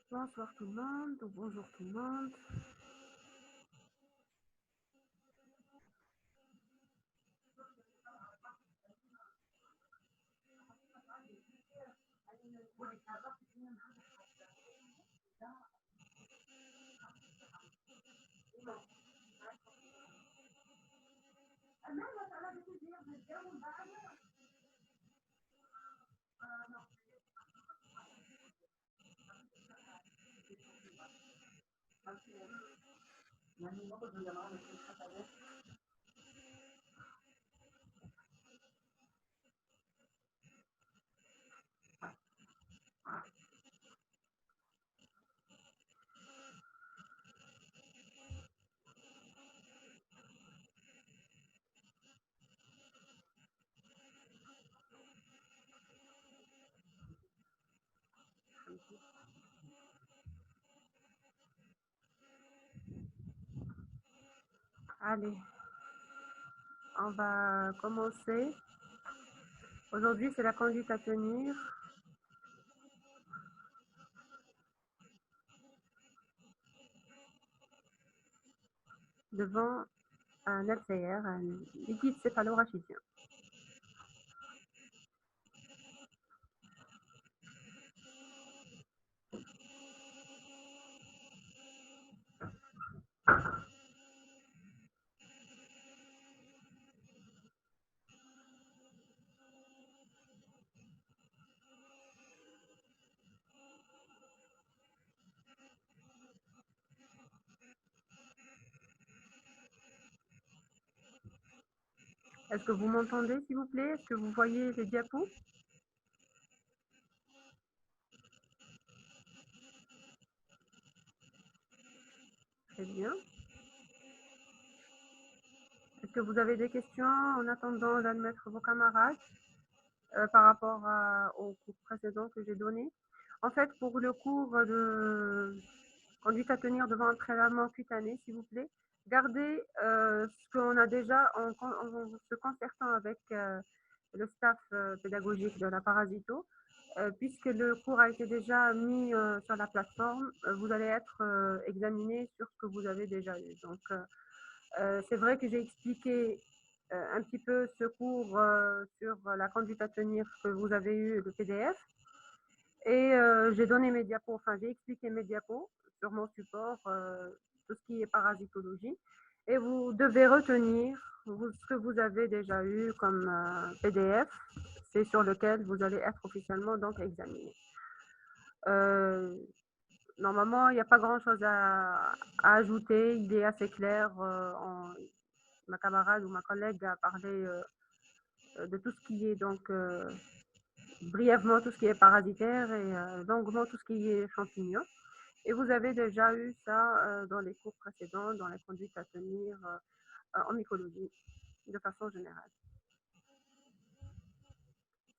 Bonsoir tout le monde, ou bonjour tout le monde. Allez, on va commencer. Aujourd'hui, c'est la conduite à tenir devant un LCR, un liquide céphalorachidien. Est-ce que vous m'entendez, s'il vous plaît? Est-ce que vous voyez les diapos? Très bien. Est-ce que vous avez des questions en attendant d'admettre vos camarades par rapport au cours précédent que j'ai donné? En fait, pour le cours de conduite à tenir devant un prélèvement cutané, s'il vous plaît, gardez ce qu'on a déjà en se concertant avec le staff pédagogique de la Parasito. Puisque le cours a été déjà mis sur la plateforme, vous allez être examiné sur ce que vous avez déjà eu. Donc, c'est vrai que j'ai expliqué un petit peu ce cours sur la conduite à tenir que vous avez eu, le PDF. Et j'ai donné mes diapos, enfin j'ai expliqué mes diapos sur mon support, tout ce qui est parasitologie. Et vous devez retenir ce que vous avez déjà eu comme PDF, c'est sur lequel vous allez être officiellement donc examiné. Normalement, il n'y a pas grand-chose à ajouter, il est assez clair. Ma camarade ou ma collègue a parlé de tout ce qui est donc brièvement tout ce qui est parasitaire et longuement tout ce qui est champignons. Et vous avez déjà eu ça dans les cours précédents, dans les conduites à tenir en mycologie, de façon générale.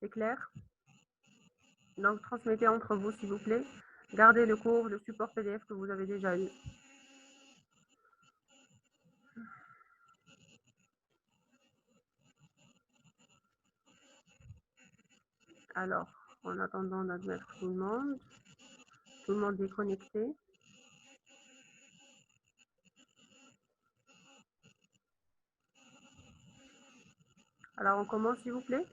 C'est clair? Donc, transmettez entre vous, s'il vous plaît. Gardez le cours, le support PDF que vous avez déjà eu. Alors, en attendant d'admettre tout le monde est connecté. Alors, on commence, s'il vous plaît.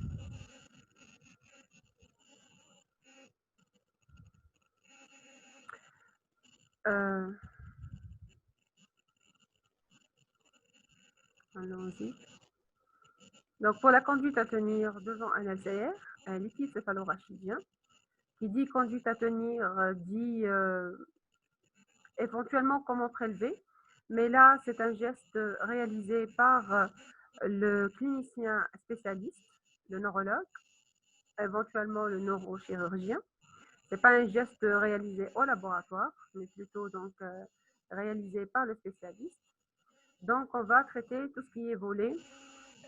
Allons-y. Donc, pour la conduite à tenir devant un LCR, un liquide céphalorachidien, qui dit conduite à tenir, dit éventuellement comment prélever, mais là, c'est un geste réalisé par le clinicien spécialiste, le neurologue, éventuellement le neurochirurgien. Ce n'est pas un geste réalisé au laboratoire, mais plutôt donc réalisé par le spécialiste. Donc, on va traiter tout ce qui est volé.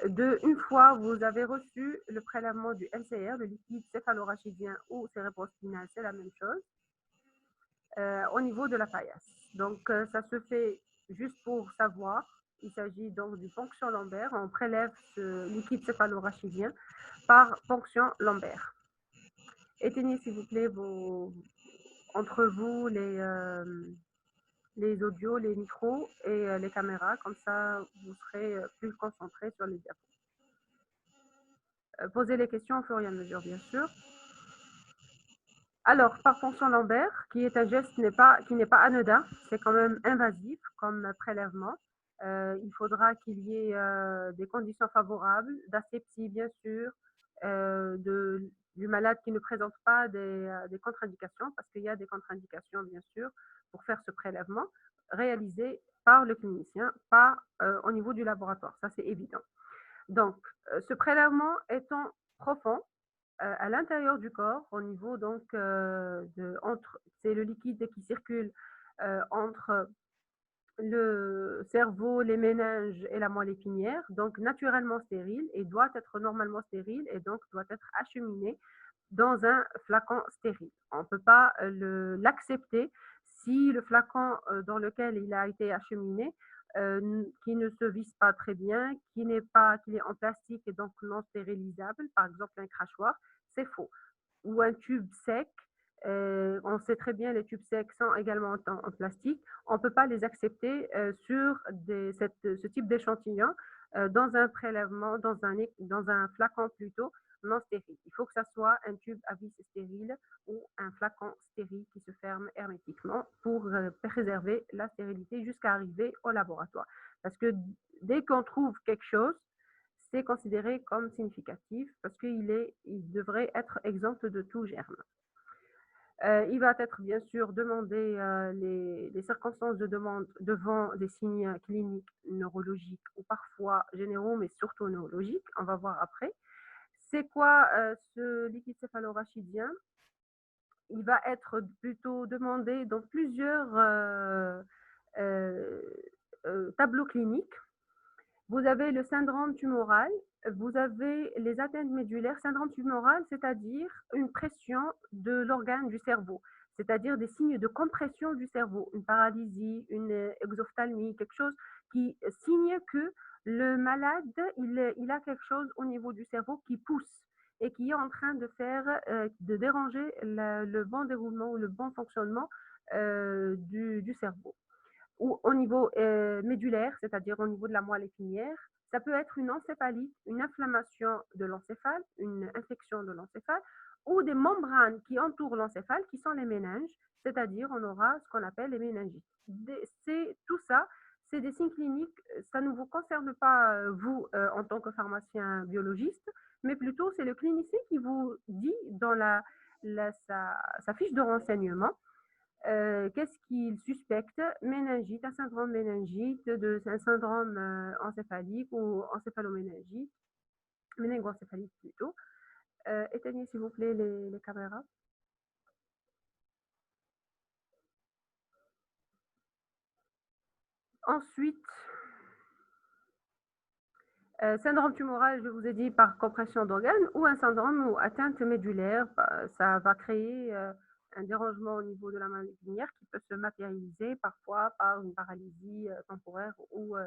Une fois vous avez reçu le prélèvement du LCR, le liquide céphalorachidien ou cérébrospinal, c'est la même chose, au niveau de la paillasse. Donc, ça se fait juste pour savoir. Il s'agit donc du ponction lombaire. On prélève ce liquide céphalorachidien par ponction lombaire. Éteignez, s'il vous plaît, entre vous les audios, les micros et les caméras. Comme ça, vous serez plus concentrés sur les diapos. Posez les questions au fur et à mesure, bien sûr. Alors, par fonction Lambert, qui est un geste qui n'est pas anodin, c'est quand même invasif comme prélèvement. Il faudra qu'il y ait des conditions favorables, d'asepsie bien sûr, du malade qui ne présente pas des contre-indications, parce qu'il y a des contre-indications bien sûr pour faire ce prélèvement, réalisé par le clinicien, pas au niveau du laboratoire, ça c'est évident. Donc, ce prélèvement étant profond, à l'intérieur du corps, au niveau donc c'est le liquide qui circule entre le cerveau, les méninges et la moelle épinière, donc naturellement stérile et doit être normalement stérile et donc doit être acheminé dans un flacon stérile. On ne peut pas l'accepter si le flacon dans lequel il a été acheminé, qui ne se visse pas très bien, qu'il est en plastique et donc non stérilisable, par exemple un crachoir, c'est faux. Ou un tube sec, on sait très bien les tubes secs sont également en plastique, on ne peut pas les accepter sur ce type d'échantillon dans un prélèvement, dans un flacon plutôt, non stérile. Il faut que ça soit un tube à vis stérile ou un flacon stérile qui se ferme hermétiquement pour préserver la stérilité jusqu'à arriver au laboratoire. Parce que dès qu'on trouve quelque chose, c'est considéré comme significatif parce qu'il devrait être exempt de tout germe. Il va être bien sûr demandé les circonstances de demande devant des signes cliniques neurologiques ou parfois généraux, mais surtout neurologiques. On va voir après. C'est quoi ce liquide céphalorachidien? Il va être plutôt demandé dans plusieurs euh, tableaux cliniques. Vous avez le syndrome tumoral, vous avez les atteintes médulaires. Syndrome tumoral, c'est-à-dire une pression de l'organe du cerveau, c'est-à-dire des signes de compression du cerveau, une paralysie, une exophthalmie, quelque chose qui signe que le malade, il a quelque chose au niveau du cerveau qui pousse et qui est en train de déranger le bon déroulement ou le bon fonctionnement du cerveau. Ou au niveau médulaire, c'est-à-dire au niveau de la moelle épinière. Ça peut être une encéphalite, une inflammation de l'encéphale, une infection de l'encéphale, ou des membranes qui entourent l'encéphale, qui sont les méninges, c'est-à-dire on aura ce qu'on appelle les méningites. Tout ça, c'est des signes cliniques, ça ne vous concerne pas vous en tant que pharmacien biologiste, mais plutôt c'est le clinicien qui vous dit dans sa fiche de renseignement qu'est-ce qu'il suspecte? Méningite, un syndrome méningite, un syndrome encéphalique ou encéphaloméningite, méningoencéphalique plutôt. Éteignez s'il vous plaît les caméras. Ensuite, syndrome tumoral, je vous ai dit, par compression d'organes ou un syndrome ou atteinte médulaire. Ça va créer un dérangement au niveau de la moelle épinière qui peut se matérialiser parfois par une paralysie temporaire ou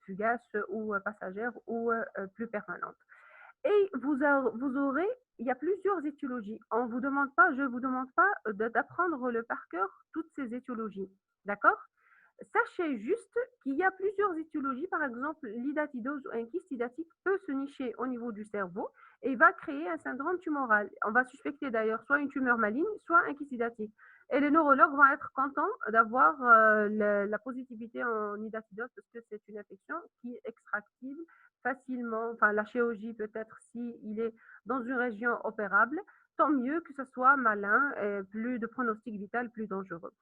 fugace ou passagère ou plus permanente. Et vous aurez, il y a plusieurs étiologies. On vous demande pas, je ne vous demande pas d'apprendre par cœur toutes ces étiologies. D'accord? Sachez juste qu'il y a plusieurs étiologies. Par exemple, l'idatidose ou un kyste idatique peut se nicher au niveau du cerveau et va créer un syndrome tumoral. On va suspecter d'ailleurs soit une tumeur maligne, soit un kyste idatique. Et les neurologues vont être contents d'avoir la positivité en idatidose parce que c'est une infection qui est extractible facilement. Enfin, la chirurgie peut-être s'il est dans une région opérable, tant mieux que ce soit malin et plus de pronostic vital, plus dangereux.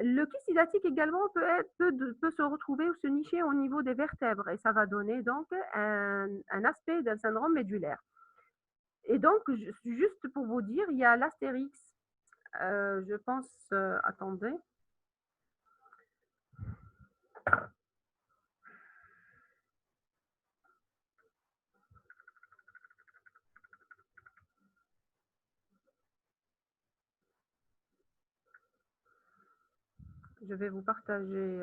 Le kyste idatique également peut se retrouver ou se nicher au niveau des vertèbres et ça va donner donc un aspect d'un syndrome médulaire. Et donc, juste pour vous dire, il y a l'astérix, je pense, attendez. Je vais vous partager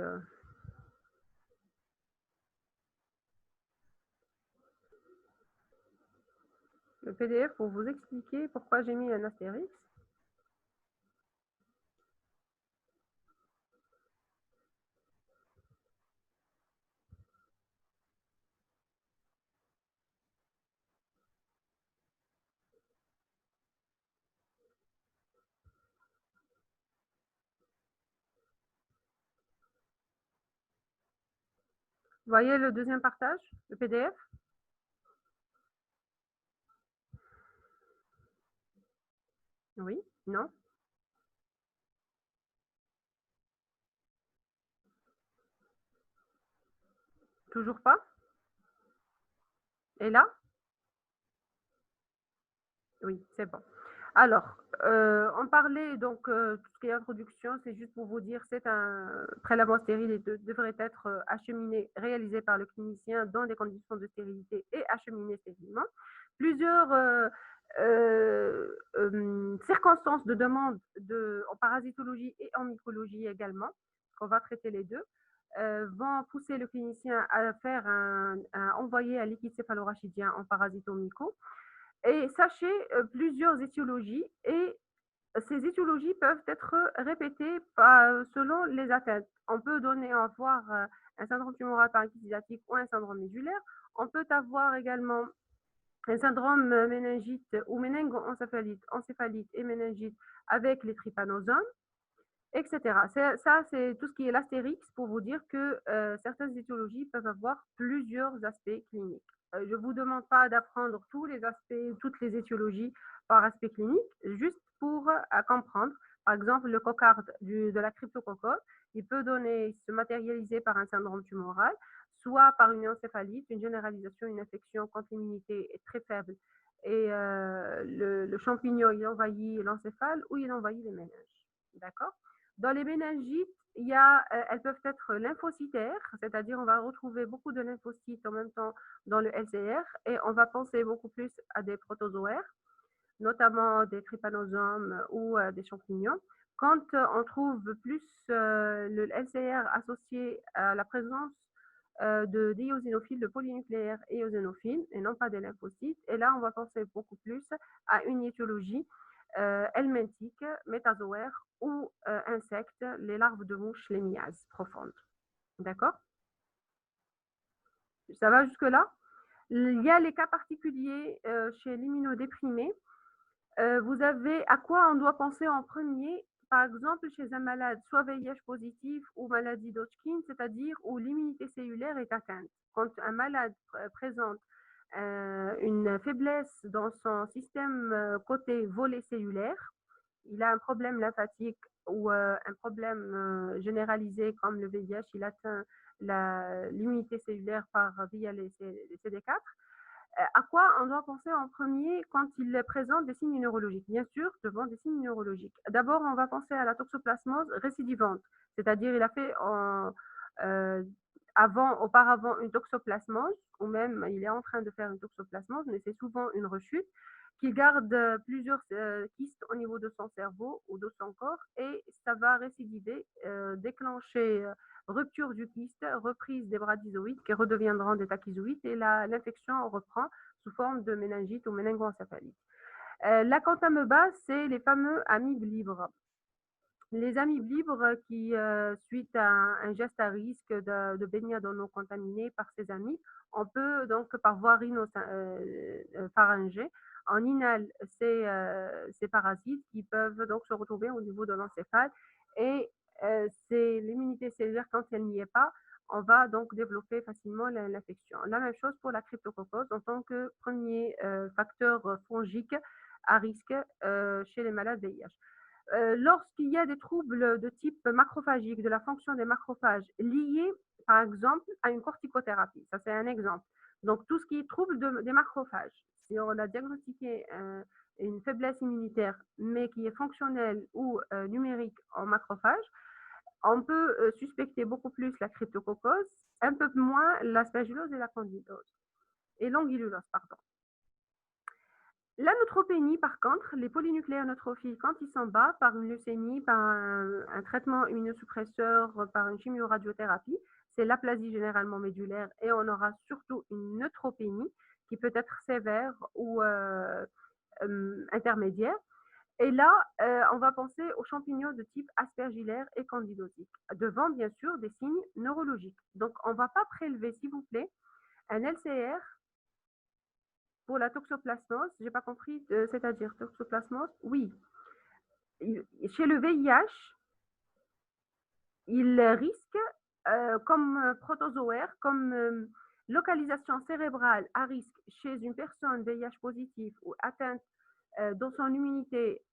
le PDF pour vous expliquer pourquoi j'ai mis un astérix. Vous voyez le deuxième partage, le PDF? Oui? Non? Toujours pas? Et là? Oui, c'est bon. Alors, on parlait donc, tout ce qui est introduction, c'est juste pour vous dire, c'est un prélèvement stérile et devrait être acheminé, réalisé par le clinicien dans des conditions de stérilité et acheminé stérilement. Plusieurs circonstances de demande en parasitologie et en mycologie également, qu'on va traiter les deux, vont pousser le clinicien à à envoyer un liquide céphalorachidien en parasito-myco. Et sachez plusieurs étiologies et ces étiologies peuvent être répétées selon les atteintes. On peut avoir un syndrome tumoral parakypsidatique ou un syndrome médulaire. On peut avoir également un syndrome méningite ou méningo-encéphalite, encéphalite et méningite avec les trypanosomes, etc. Ça, c'est tout ce qui est l'astérix pour vous dire que certaines étiologies peuvent avoir plusieurs aspects cliniques. Je ne vous demande pas d'apprendre tous les aspects, toutes les étiologies par aspect clinique, juste pour comprendre. Par exemple, le cocarde de la cryptococcus, il peut se matérialiser par un syndrome tumoral, soit par une encéphalite, une généralisation, une infection quand l'immunité est très faible et le champignon il envahit l'encéphale ou il envahit les méninges. D'accord? Dans les méningites, elles peuvent être lymphocytaires, c'est-à-dire on va retrouver beaucoup de lymphocytes en même temps dans le LCR et on va penser beaucoup plus à des protozoaires, notamment des trypanosomes ou des champignons. Quand on trouve plus le LCR associé à la présence de d'éosinophiles, de polynucléaires éosinophiles et non pas des lymphocytes, et là on va penser beaucoup plus à une étiologie helminthique, métazoaire ou insectes, les larves de mouches, les miases profondes. D'accord? Ça va jusque-là? Il y a les cas particuliers chez l'immunodéprimé. Vous avez à quoi on doit penser en premier? Par exemple, chez un malade, soit VIH positif ou maladie d'Hodgkin, c'est-à-dire où l'immunité cellulaire est atteinte. Quand un malade présente une faiblesse dans son système côté volet cellulaire, il a un problème lymphatique ou un problème généralisé comme le VIH, il atteint l'immunité cellulaire via les CD4. À quoi on doit penser en premier quand il présente des signes neurologiques? Bien sûr, devant des signes neurologiques. D'abord, on va penser à la toxoplasmose récidivante, c'est-à-dire il a fait euh, auparavant une toxoplasmose, ou même il est en train de faire une toxoplasmose, mais c'est souvent une rechute, qui garde plusieurs kystes au niveau de son cerveau ou de son corps, et ça va récidiver, déclencher rupture du kyste, reprise des bradizoïdes qui redeviendront des tachyzoïdes et l'infection reprend sous forme de méningite ou méningoencéphalite. La quantamoeba, c'est les fameux amibes libres. Les amibes libres qui, suite à un geste à risque de baignade en eau contaminée par ces amibes, on peut donc par voie rhinopharyngée, on inhale ces parasites qui peuvent donc se retrouver au niveau de l'encéphale et c'est l'immunité cellulaire quand elle n'y est pas, on va donc développer facilement l'infection. La même chose pour la cryptococcus en tant que premier facteur fongique à risque chez les malades VIH. Lorsqu'il y a des troubles de type macrophagique, de la fonction des macrophages liés, par exemple, à une corticothérapie, ça c'est un exemple. Donc tout ce qui est trouble des macrophages, si on a diagnostiqué une faiblesse immunitaire, mais qui est fonctionnelle ou numérique en macrophage, on peut suspecter beaucoup plus la cryptococcus, un peu moins l'aspergillose et la candidose, et l'anguillose, pardon. La neutropénie, par contre, les polynucléaires neutrophiles, quand ils sont bas par une leucémie, par un traitement immunosuppresseur, par une chimioradiothérapie, c'est l'aplasie généralement médulaire et on aura surtout une neutropénie qui peut être sévère ou intermédiaire. Et là, on va penser aux champignons de type aspergillaire et candidosique, devant bien sûr des signes neurologiques. Donc, on ne va pas prélever, s'il vous plaît, un LCR pour la toxoplasmose, j'ai pas compris, c'est-à-dire toxoplasmose, oui. Chez le VIH, il risque comme protozoaire, comme localisation cérébrale à risque chez une personne VIH positive ou atteinte dans son immunité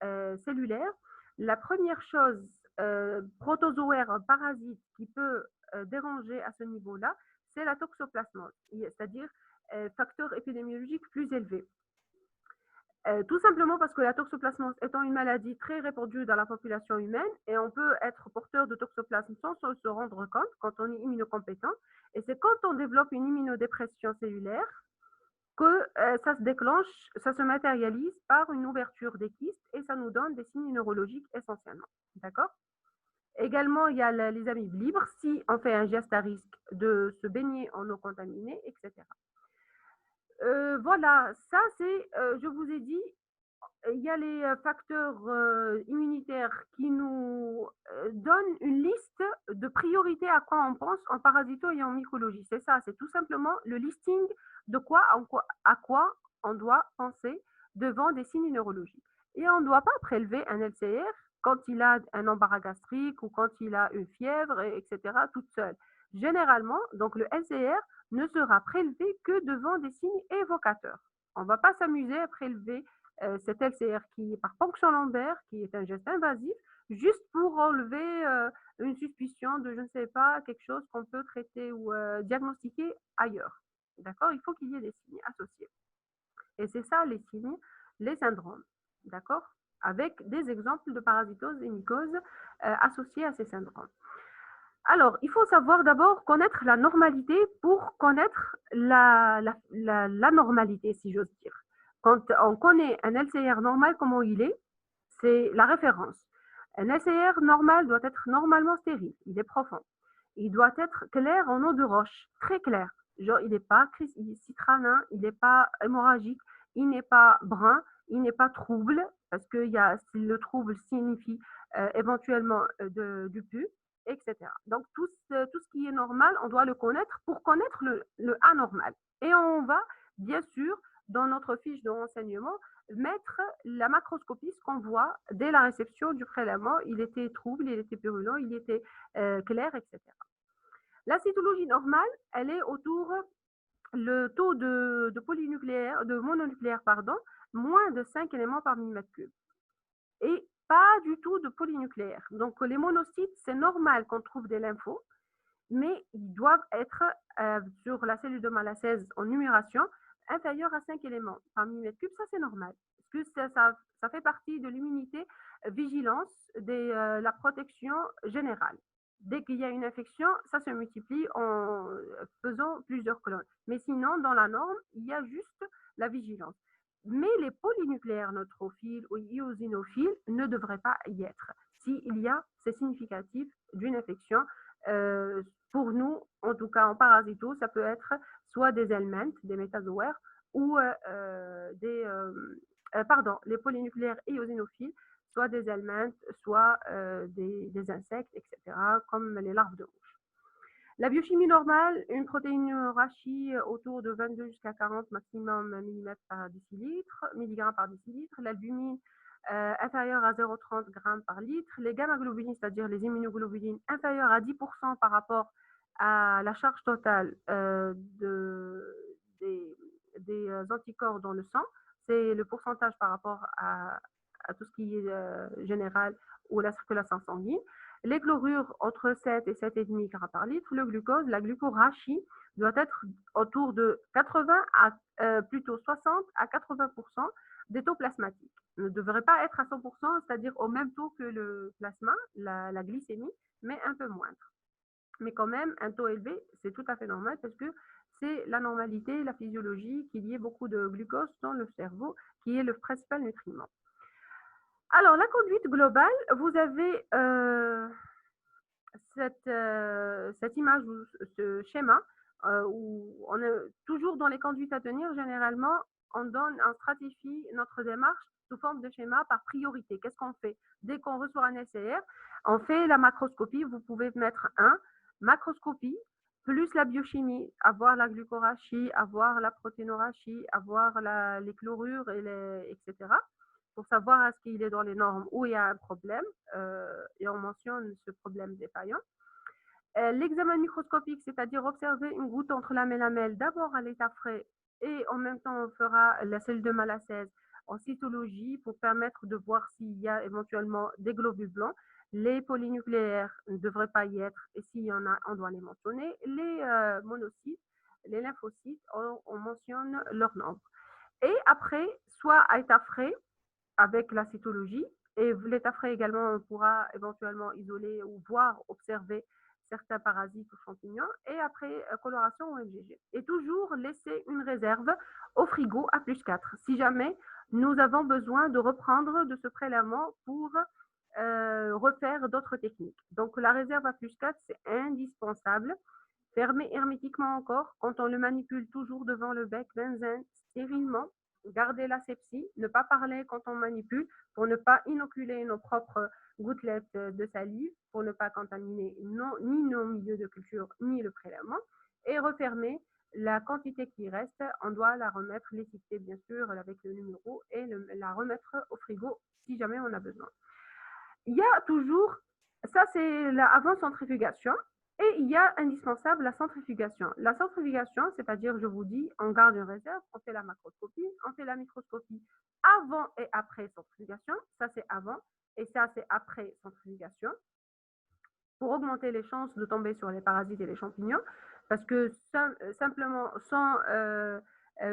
cellulaire, la première chose protozoaire parasite qui peut déranger à ce niveau-là, c'est la toxoplasmose, c'est-à-dire facteur épidémiologique plus élevé. Tout simplement parce que la toxoplasmose étant une maladie très répandue dans la population humaine et on peut être porteur de toxoplasme sans se rendre compte quand on est immunocompétent. Et c'est quand on développe une immunodépression cellulaire que ça se déclenche, ça se matérialise par une ouverture des kystes et ça nous donne des signes neurologiques essentiellement. D'accord? Également, il y a les amibes libres si on fait un geste à risque de se baigner en eau contaminée, etc. Voilà, ça c'est, je vous ai dit, il y a les facteurs immunitaires qui nous donnent une liste de priorités à quoi on pense en parasito et en mycologie. C'est ça, c'est tout simplement le listing de à quoi on doit penser devant des signes neurologiques. Et on ne doit pas prélever un LCR quand il a un embarras gastrique ou quand il a une fièvre, etc., toute seule. Généralement, donc le LCR ne sera prélevé que devant des signes évocateurs. On ne va pas s'amuser à prélever cet LCR qui est par ponction lombaire, qui est un geste invasif, juste pour enlever une suspicion de, je ne sais pas, quelque chose qu'on peut traiter ou diagnostiquer ailleurs. D'accord? Il faut qu'il y ait des signes associés. Et c'est ça les signes, les syndromes. D'accord? Avec des exemples de parasitose et mycose associés à ces syndromes. Alors, il faut savoir d'abord connaître la normalité pour connaître l'anormalité, si j'ose dire. Quand on connaît un LCR normal, comment il est, c'est la référence. Un LCR normal doit être normalement stérile, il est profond. Il doit être clair en eau de roche, très clair. Genre, il n'est pas citranin, il n'est pas hémorragique, il n'est pas brun, il n'est pas trouble, parce que le trouble signifie éventuellement du pu, etc. Donc, tout ce qui est normal, on doit le connaître pour connaître le anormal. Et on va, bien sûr, dans notre fiche de renseignement, mettre la macroscopie, ce qu'on voit dès la réception du prélèvement. Il était trouble, il était purulent, il était clair, etc. La cytologie normale, elle est autour le taux de polynucléaire, de mononucléaire, pardon, moins de 5 éléments par millimètre cube. Et pas du tout de polynucléaire. Donc, les monocytes, c'est normal qu'on trouve des lymphos, mais ils doivent être sur la cellule de Malacèse en numération inférieure à 5 éléments par millimètre cube. Ça, c'est normal. Parce que ça fait partie de l'immunité vigilance de la protection générale. Dès qu'il y a une infection, ça se multiplie en faisant plusieurs colonnes. Mais sinon, dans la norme, il y a juste la vigilance. Mais les polynucléaires neutrophiles ou eosinophiles ne devraient pas y être. S'il y a, c'est significatif d'une infection. Pour nous, en tout cas en parasito, ça peut être soit des helminths, des métazoaires, ou les polynucléaires eosinophiles, soit des helminths, soit des insectes, etc., comme les larves de mouche. La biochimie normale, une protéine rachis autour de 22 jusqu'à 40 maximum millimètres par décilitre, milligrammes par décilitre. L'albumine inférieure à 0,30 grammes par litre. Les gamma-globulines, c'est-à-dire les immunoglobulines, inférieures à 10% par rapport à la charge totale des anticorps dans le sang. C'est le pourcentage par rapport à tout ce qui est général ou la circulation sanguine. Les chlorures entre 7 et 7,5 grammes par litre. Le glucose, la glucorachie doit être autour de 80 plutôt 60 à 80% des taux plasmatiques. Ne devrait pas être à 100%, c'est-à-dire au même taux que le plasma, la glycémie, mais un peu moindre. Mais quand même, un taux élevé, c'est tout à fait normal parce que c'est la normalité, la physiologie, qu'il y ait beaucoup de glucose dans le cerveau, qui est le principal nutriment. Alors, la conduite globale, vous avez cette image, ce schéma, où on est toujours dans les conduites à tenir, généralement, on stratifie notre démarche sous forme de schéma par priorité. Qu'est-ce qu'on fait? Dès qu'on reçoit un SCR, on fait la macroscopie, vous pouvez mettre macroscopie, plus la biochimie, avoir la glucorachie, avoir la protéinorachie, avoir les chlorures, etc., pour savoir est-ce qu'il est dans les normes ou il y a un problème, et on mentionne ce problème défaillant. L'examen microscopique, c'est-à-dire observer une goutte entre la mélamelle, d'abord à l'état frais et en même temps on fera la cellule de Malassez en cytologie pour permettre de voir s'il y a éventuellement des globules blancs. Les polynucléaires ne devraient pas y être et s'il y en a, on doit les mentionner. Les monocytes, les lymphocytes, on mentionne leur nombre. Et après, soit à état frais avec la cytologie, et l'état frais également, on pourra éventuellement isoler ou voir, observer certains parasites ou champignons, et après coloration au MGG. Et toujours laisser une réserve au frigo à plus 4, si jamais nous avons besoin de reprendre de ce prélèvement pour refaire d'autres techniques. Donc la réserve à plus 4, c'est indispensable. Fermé hermétiquement encore, quand on le manipule toujours devant le bec, benzène, stérilement, garder l'asepsie, ne pas parler quand on manipule pour ne pas inoculer nos propres gouttelettes de salive, pour ne pas contaminer ni nos milieux de culture, ni le prélèvement, et refermer la quantité qui reste, on doit la remettre, l'étiqueter bien sûr avec le numéro et la remettre au frigo si jamais on a besoin. Il y a toujours, ça c'est la avant centrifugation, et il y a indispensable la centrifugation. La centrifugation, c'est-à-dire, je vous dis, on garde une réserve, on fait la macroscopie, on fait la microscopie avant et après centrifugation. Ça c'est avant, et ça c'est après centrifugation, pour augmenter les chances de tomber sur les parasites et les champignons, parce que simplement sans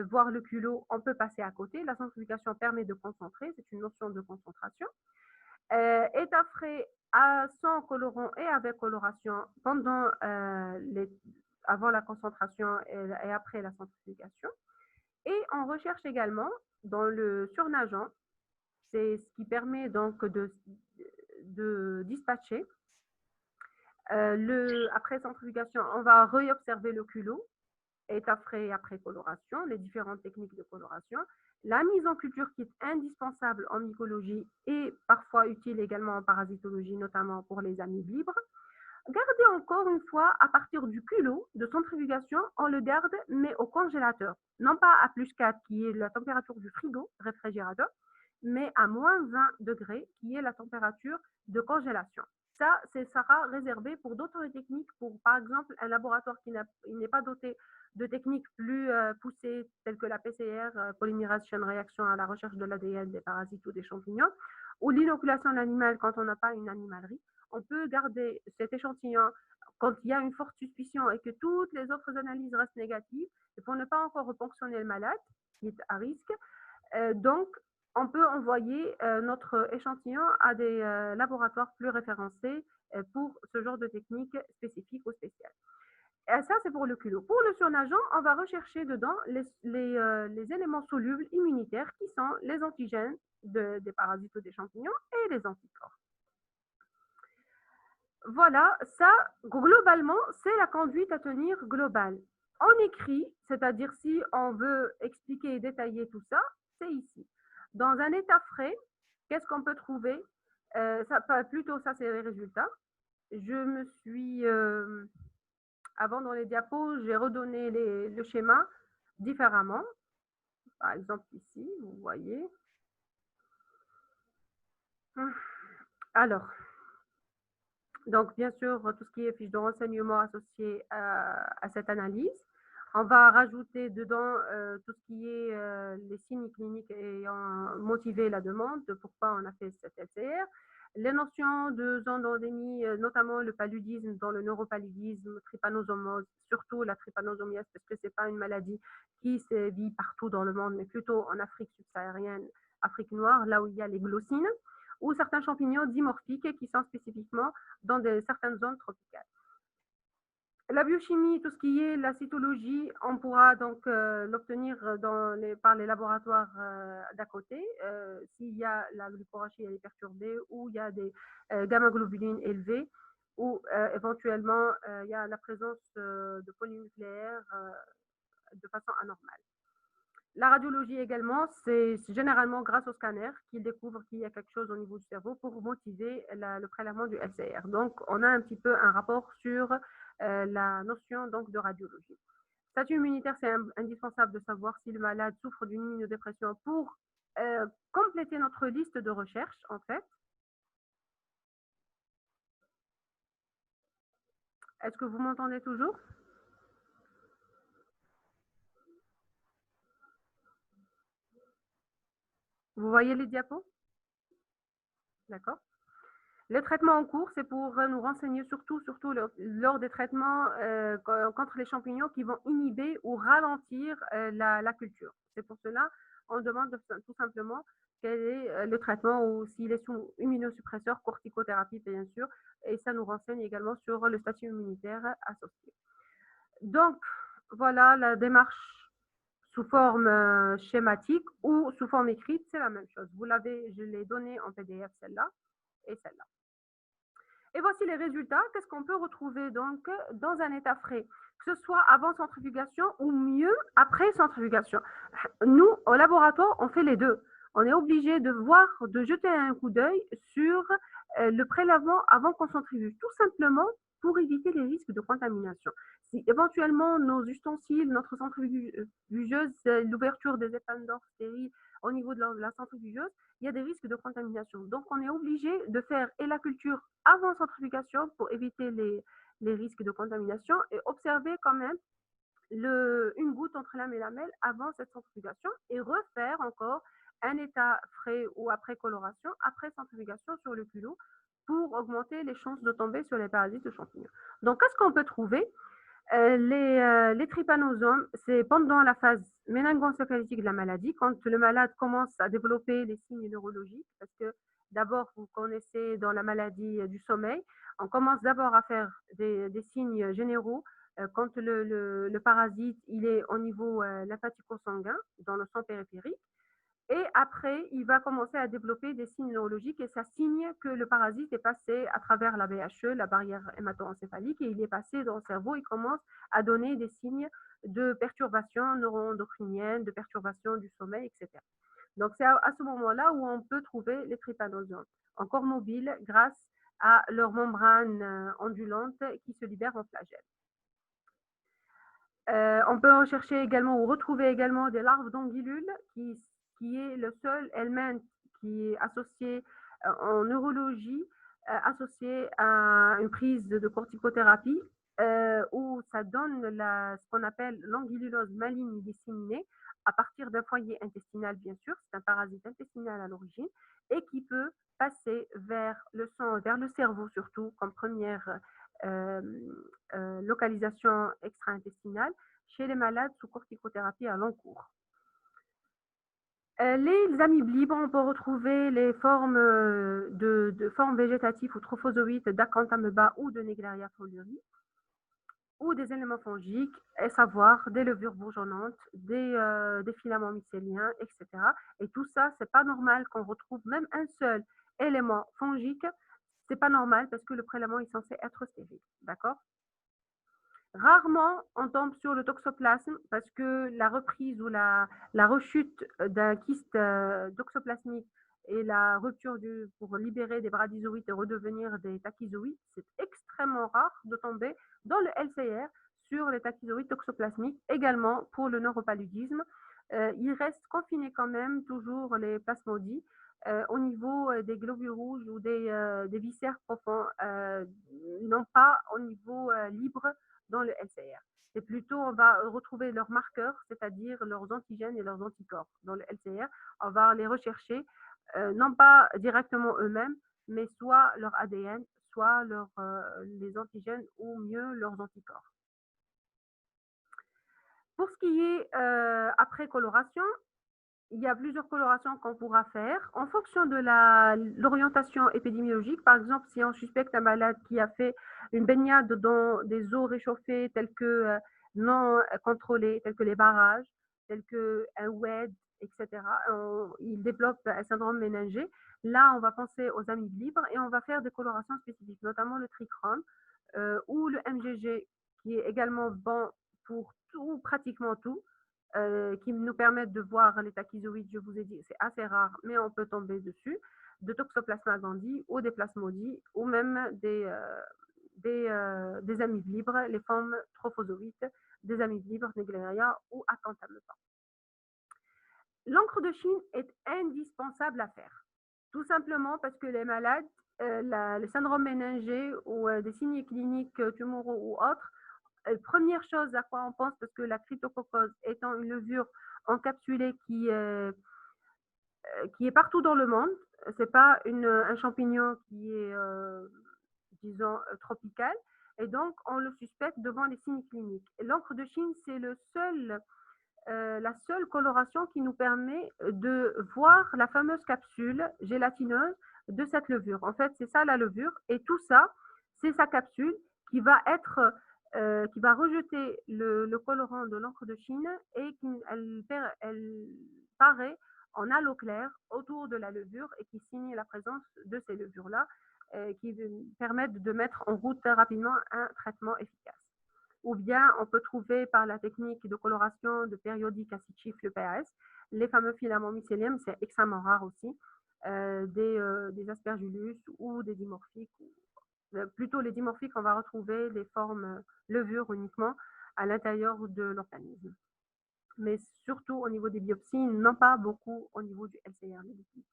voir le culot, on peut passer à côté. La centrifugation permet de concentrer, c'est une notion de concentration. État frais sans colorant et avec coloration pendant avant la concentration et après la centrifugation. Et on recherche également dans le surnageant, c'est ce qui permet donc de dispatcher. Après centrifugation, on va réobserver le culot, état frais et après coloration, les différentes techniques de coloration. La mise en culture qui est indispensable en mycologie et parfois utile également en parasitologie, notamment pour les amibes libres. Gardez encore une fois, à partir du culot de centrifugation, on le garde, mais au congélateur. Non pas à plus 4, qui est la température du frigo, réfrigérateur, mais à moins 20 degrés, qui est la température de congélation. Ça, sera réservé pour d'autres techniques, pour par exemple un laboratoire qui n'est pas doté de techniques plus poussées, telles que la PCR, polymérase chaîne réaction à la recherche de l'ADN des parasites ou des champignons, ou l'inoculation animale quand on n'a pas une animalerie. On peut garder cet échantillon quand il y a une forte suspicion et que toutes les autres analyses restent négatives, et pour ne pas encore reponctionner le malade, qui est à risque. Donc, on peut envoyer notre échantillon à des laboratoires plus référencés pour ce genre de technique spécifique ou spéciale. Et ça, c'est pour le culot. Pour le surnageant, on va rechercher dedans les éléments solubles immunitaires qui sont les antigènes des parasites ou des champignons et les anticorps. Voilà, ça, globalement, c'est la conduite à tenir globale. En écrit, c'est-à-dire si on veut expliquer et détailler tout ça, c'est ici. Dans un état frais, qu'est-ce qu'on peut trouver plutôt, ça, c'est les résultats. Je me suis, avant dans les diapos, j'ai redonné le schéma différemment. Par exemple, ici, vous voyez. Alors, donc, bien sûr, tout ce qui est fiche de renseignement associé à cette analyse. On va rajouter dedans tout ce qui est les signes cliniques ayant motivé la demande, de pourquoi on a fait cette LCR. Les notions de zone d'endémie, notamment le paludisme dans le neuropaludisme, trypanosomose, surtout la trypanosomiase, parce que ce n'est pas une maladie qui sévit partout dans le monde, mais plutôt en Afrique subsaharienne, Afrique noire, là où il y a les glossines, ou certains champignons dimorphiques qui sont spécifiquement dans certaines zones tropicales. La biochimie, tout ce qui est la cytologie, on pourra donc l'obtenir par les laboratoires d'à côté. S'il y a la glucorachie elle est perturbée ou il y a des gamma-globulines élevées ou éventuellement il y a la présence de polynucléaires de façon anormale. La radiologie également, c'est généralement grâce au scanner qu'ils découvrent qu'il y a quelque chose au niveau du cerveau pour motiver le prélèvement du LCR. Donc, on a un petit peu un rapport sur la notion donc, de radiologie. Statut immunitaire, c'est indispensable de savoir si le malade souffre d'une immunodépression pour compléter notre liste de recherche, en fait. Est-ce que vous m'entendez toujours? Vous voyez les diapos? D'accord. Les traitements en cours, c'est pour nous renseigner surtout lors des traitements contre les champignons qui vont inhiber ou ralentir la culture. C'est pour cela on demande tout simplement quel est le traitement ou s'il est sous immunosuppresseur, corticothérapie bien sûr, et ça nous renseigne également sur le statut immunitaire associé. Donc, voilà la démarche sous forme schématique ou sous forme écrite, c'est la même chose. Vous l'avez, je l'ai donné en PDF celle-là et celle-là. Et voici les résultats. Qu'est-ce qu'on peut retrouver donc dans un état frais, que ce soit avant centrifugation ou mieux après centrifugation. Nous, au laboratoire, on fait les deux. On est obligé de voir, de jeter un coup d'œil sur le prélèvement avant qu'on centrifuge, tout simplement pour éviter les risques de contamination. Si éventuellement nos ustensiles, notre centrifugeuse, l'ouverture des épandores stériles au niveau de la centrifugeuse, il y a des risques de contamination. Donc, on est obligé de faire et la culture avant centrifugation pour éviter les risques de contamination et observer quand même une goutte entre la mélamelle avant cette centrifugation et refaire encore un état frais ou après coloration, après centrifugation sur le culot pour augmenter les chances de tomber sur les parasites de champignons. Donc, qu'est-ce qu'on peut trouver? Les trypanosomes, c'est pendant la phase méningo-encéphalitique de la maladie, quand le malade commence à développer les signes neurologiques, parce que d'abord, vous connaissez dans la maladie du sommeil, on commence d'abord à faire des signes généraux quand le parasite il est au niveau lymphatico-sanguin, dans le sang périphérique. Et après, il va commencer à développer des signes neurologiques et ça signe que le parasite est passé à travers la BHE, la barrière hémato-encéphalique, et il est passé dans le cerveau. Il commence à donner des signes de perturbation neuroendocrinienne, de perturbation du sommeil, etc. Donc, c'est à ce moment-là où on peut trouver les trypanosomes, encore mobiles grâce à leur membrane ondulante qui se libère en flagelle. On peut rechercher également ou retrouver également des larves d'anguillules qui est le seul élément qui est associé en neurologie, associé à une prise de corticothérapie où ça donne ce qu'on appelle l'anguillulose maligne disséminée à partir d'un foyer intestinal, bien sûr, c'est un parasite intestinal à l'origine, et qui peut passer vers le sang, vers le cerveau surtout, comme première euh, localisation extra-intestinale chez les malades sous corticothérapie à long cours. Les amibes libres, on peut retrouver les formes de formes végétatives ou trophozoïtes d'Acanthamoeba ou de Naegleria fowleri, ou des éléments fongiques, à savoir des levures bourgeonnantes, des filaments mycéliens, etc. Et tout ça, c'est pas normal qu'on retrouve même un seul élément fongique. C'est pas normal parce que le prélèvement est censé être stérile, d'accord? Rarement, on tombe sur le toxoplasme parce que la reprise ou la rechute d'un kyste toxoplasmique et la rupture pour libérer des bradyzoïdes et redevenir des tachyzoïdes, c'est extrêmement rare de tomber dans le LCR sur les tachyzoïdes toxoplasmiques, également pour le neuropaludisme. Il reste confiné quand même toujours les plasmodies au niveau des globules rouges ou des viscères profonds, non pas au niveau libre dans le LCR. C'est plutôt, on va retrouver leurs marqueurs, c'est-à-dire leurs antigènes et leurs anticorps. Dans le LCR, on va les rechercher, non pas directement eux-mêmes, mais soit leur ADN, soit les antigènes ou mieux leurs anticorps. Pour ce qui est après coloration, il y a plusieurs colorations qu'on pourra faire en fonction de l'orientation épidémiologique. Par exemple, si on suspecte un malade qui a fait une baignade dans des eaux réchauffées telles que non contrôlées, telles que les barrages, tels qu'un WED, etc., il développe un syndrome méningé. Là, on va penser aux amibes libres et on va faire des colorations spécifiques, notamment le trichrome ou le MGG, qui est également bon pour tout, pratiquement tout qui nous permettent de voir les tachyzoïdes, je vous ai dit, c'est assez rare, mais on peut tomber dessus, de Toxoplasma gondii ou des plasmodies ou même des amibes libres, les formes trophozoïtes, des amibes libres, Naegleria ou Acanthamoeba. L'encre de Chine est indispensable à faire, tout simplement parce que les malades le syndrome méningé ou des signes cliniques tumoraux ou autres, première chose à quoi on pense, parce que la cryptococcose étant une levure encapsulée qui est partout dans le monde, c'est pas un champignon qui est, disons, tropical, et donc on le suspecte devant les signes cliniques. L'encre de Chine, c'est la seule coloration qui nous permet de voir la fameuse capsule gélatineuse de cette levure. En fait, c'est ça la levure, et tout ça, c'est sa capsule qui va qui va rejeter le colorant de l'encre de Chine et elle paraît en halo clair autour de la levure et qui signe la présence de ces levures-là, qui permettent de mettre en route rapidement un traitement efficace. Ou bien on peut trouver par la technique de coloration de périodique acide chiffre, le PAS, les fameux filaments mycéliums, c'est extrêmement rare aussi, des aspergillus ou des dimorphiques. Plutôt les dimorphiques, on va retrouver les formes levures uniquement à l'intérieur de l'organisme. Mais surtout au niveau des biopsies, non pas beaucoup au niveau du LCR négatif.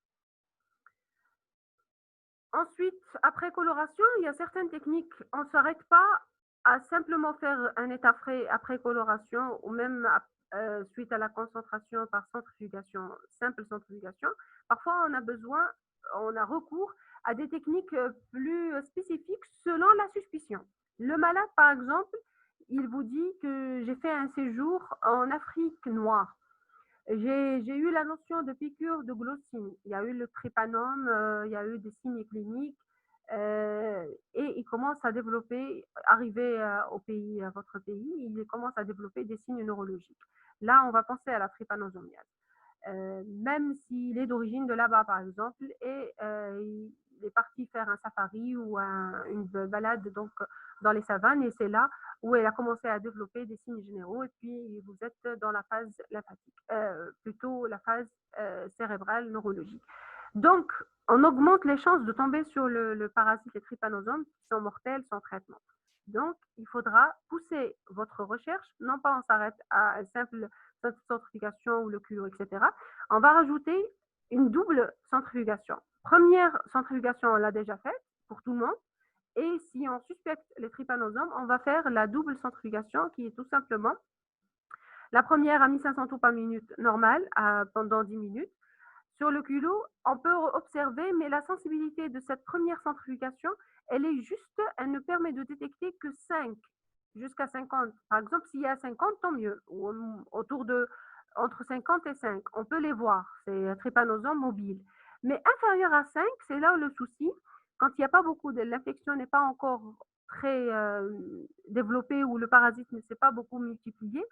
Ensuite, après coloration, il y a certaines techniques. On ne s'arrête pas à simplement faire un état frais après coloration ou même suite à la concentration par centrifugation, simple centrifugation. Parfois, on a recours à des techniques plus spécifiques selon la suspicion. Le malade, par exemple, il vous dit que j'ai fait un séjour en Afrique noire. J'ai eu la notion de piqûre de glossine. Il y a eu le trypanosome, il y a eu des signes cliniques et il commence à développer, arrivé au pays, à votre pays, il commence à développer des signes neurologiques. Là, on va penser à la trypanosomiase. Même s'il est d'origine de là-bas, par exemple, et il est parti faire un safari ou une balade donc, dans les savanes, et c'est là où elle a commencé à développer des signes généraux, et puis vous êtes dans la phase lymphatique, plutôt la phase cérébrale neurologique. Donc, on augmente les chances de tomber sur le parasite, les trypanosomes, qui sont mortels sans traitement. Donc, il faudra pousser votre recherche, non pas on s'arrête à un simple centrifugation ou le culot, etc. On va rajouter une double centrifugation. Première centrifugation, on l'a déjà faite pour tout le monde. Et si on suspecte les trypanosomes, on va faire la double centrifugation qui est tout simplement la première à 1500 tours par minute normale pendant 10 minutes. Sur le culot, on peut observer, mais la sensibilité de cette première centrifugation, elle est juste, elle ne permet de détecter que 5 jusqu'à 50. Par exemple, s'il y a 50, tant mieux. Ou autour de entre 50 et 5, on peut les voir. C'est trypanosome mobile. Mais inférieur à 5, c'est là où le souci. Quand il n'y a pas beaucoup de l'infection n'est pas encore très développée ou le parasite ne s'est pas beaucoup multiplié,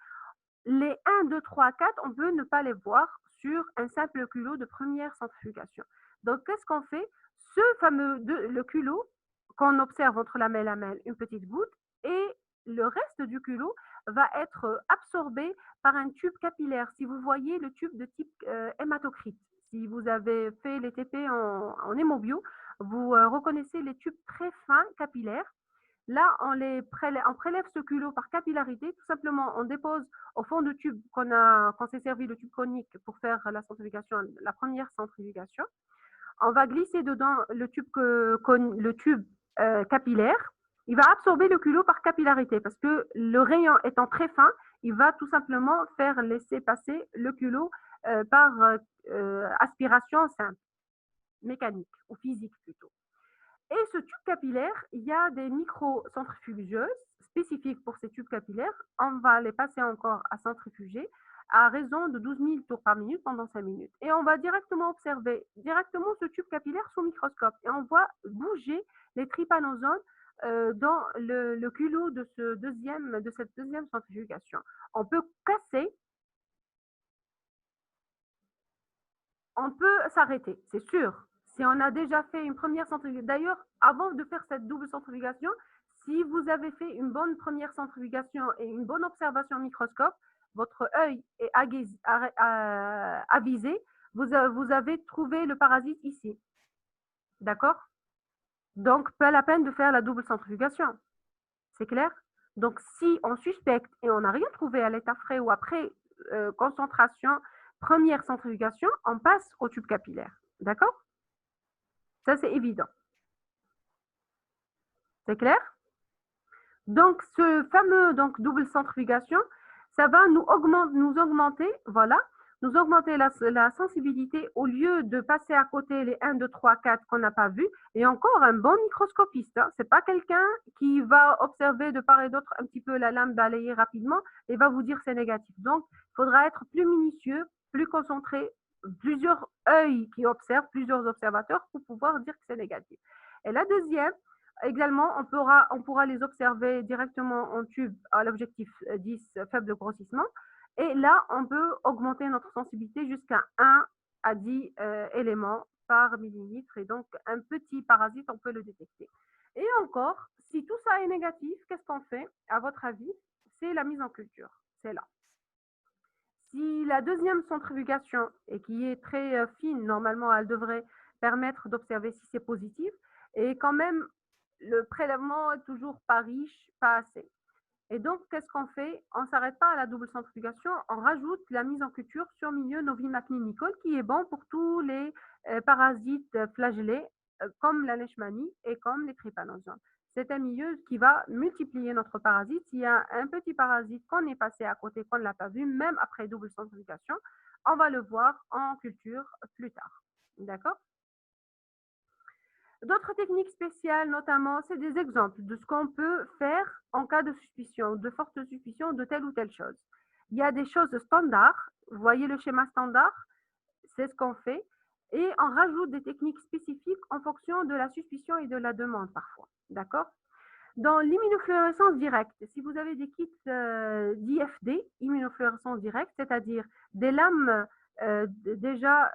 les 1, 2, 3, 4, on peut ne pas les voir sur un simple culot de première centrifugation. Donc, qu'est-ce qu'on fait? Ce fameux le culot qu'on observe entre la lamelle, une petite goutte, et le reste du culot va être absorbé par un tube capillaire. Si vous voyez le tube de type hématocrite, si vous avez fait les TP en hémobio, vous reconnaissez les tubes très fins capillaires. Là, on prélève ce culot par capillarité. Tout simplement, on dépose au fond du tube qu'on s'est servi, le tube conique, pour faire la centrifugation, la première centrifugation. On va glisser dedans le tube capillaire. Il va absorber le culot par capillarité parce que le rayon étant très fin, il va tout simplement faire laisser passer le culot par aspiration simple, mécanique ou physique plutôt. Et ce tube capillaire, il y a des micro-centrifugeuses spécifiques pour ces tubes capillaires. On va les passer encore à centrifuger à raison de 12 000 tours par minute pendant 5 minutes. Et on va directement observer ce tube capillaire sous microscope. Et on voit bouger les trypanosomes dans le culot de cette deuxième centrifugation. On peut casser, on peut s'arrêter, c'est sûr. Si on a déjà fait une première centrifugation, d'ailleurs, avant de faire cette double centrifugation, si vous avez fait une bonne première centrifugation et une bonne observation au microscope, votre œil est avisé, vous avez trouvé le parasite ici. D'accord? Donc, pas la peine de faire la double centrifugation. C'est clair? Donc, si on suspecte et on n'a rien trouvé à l'état frais ou après concentration, première centrifugation, on passe au tube capillaire. D'accord? Ça, c'est évident. C'est clair? Donc, ce fameux double centrifugation, ça va nous augmenter, voilà, nous augmenter la sensibilité au lieu de passer à côté les 1, 2, 3, 4 qu'on n'a pas vus. Et encore un bon microscopiste, hein. C'est pas quelqu'un qui va observer de part et d'autre un petit peu la lame balayer rapidement et va vous dire c'est négatif. Donc, il faudra être plus minutieux, plus concentré, plusieurs œils qui observent, plusieurs observateurs pour pouvoir dire que c'est négatif. Et la deuxième, également, on pourra les observer directement en tube à l'objectif 10 faible grossissement. Et là, on peut augmenter notre sensibilité jusqu'à 1 à 10 éléments par millilitre. Et donc, un petit parasite, on peut le détecter. Et encore, si tout ça est négatif, qu'est-ce qu'on fait, à votre avis? C'est la mise en culture. C'est là. Si la deuxième centrifugation, et qui est très fine, normalement, elle devrait permettre d'observer si c'est positif, et quand même, le prélèvement est toujours pas riche, pas assez. Et donc, qu'est-ce qu'on fait? On ne s'arrête pas à la double centrifugation, on rajoute la mise en culture sur milieu novimaclinicol qui est bon pour tous les parasites flagellés comme la leishmanie et comme les trypanosomes. C'est un milieu qui va multiplier notre parasite. S'il y a un petit parasite qu'on est passé à côté, qu'on ne l'a pas vu, même après double centrifugation, on va le voir en culture plus tard. D'accord? D'autres techniques spéciales, notamment, c'est des exemples de ce qu'on peut faire en cas de suspicion, de forte suspicion de telle ou telle chose. Il y a des choses standards. Vous voyez le schéma standard? C'est ce qu'on fait. Et on rajoute des techniques spécifiques en fonction de la suspicion et de la demande parfois. D'accord? Dans l'immunofluorescence directe, si vous avez des kits d'IFD, immunofluorescence directe, c'est-à-dire des lames déjà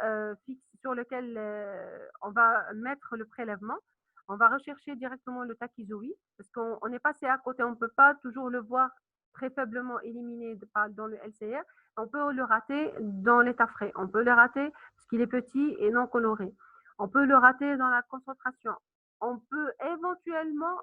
fixes sur lesquelles on va mettre le prélèvement, on va rechercher directement le tachyzoïde parce qu'on est passé à côté, on ne peut pas toujours le voir très faiblement éliminé dans le LCR. On peut le rater dans l'état frais, on peut le rater parce qu'il est petit et non coloré. On peut le rater dans la concentration. On peut éventuellement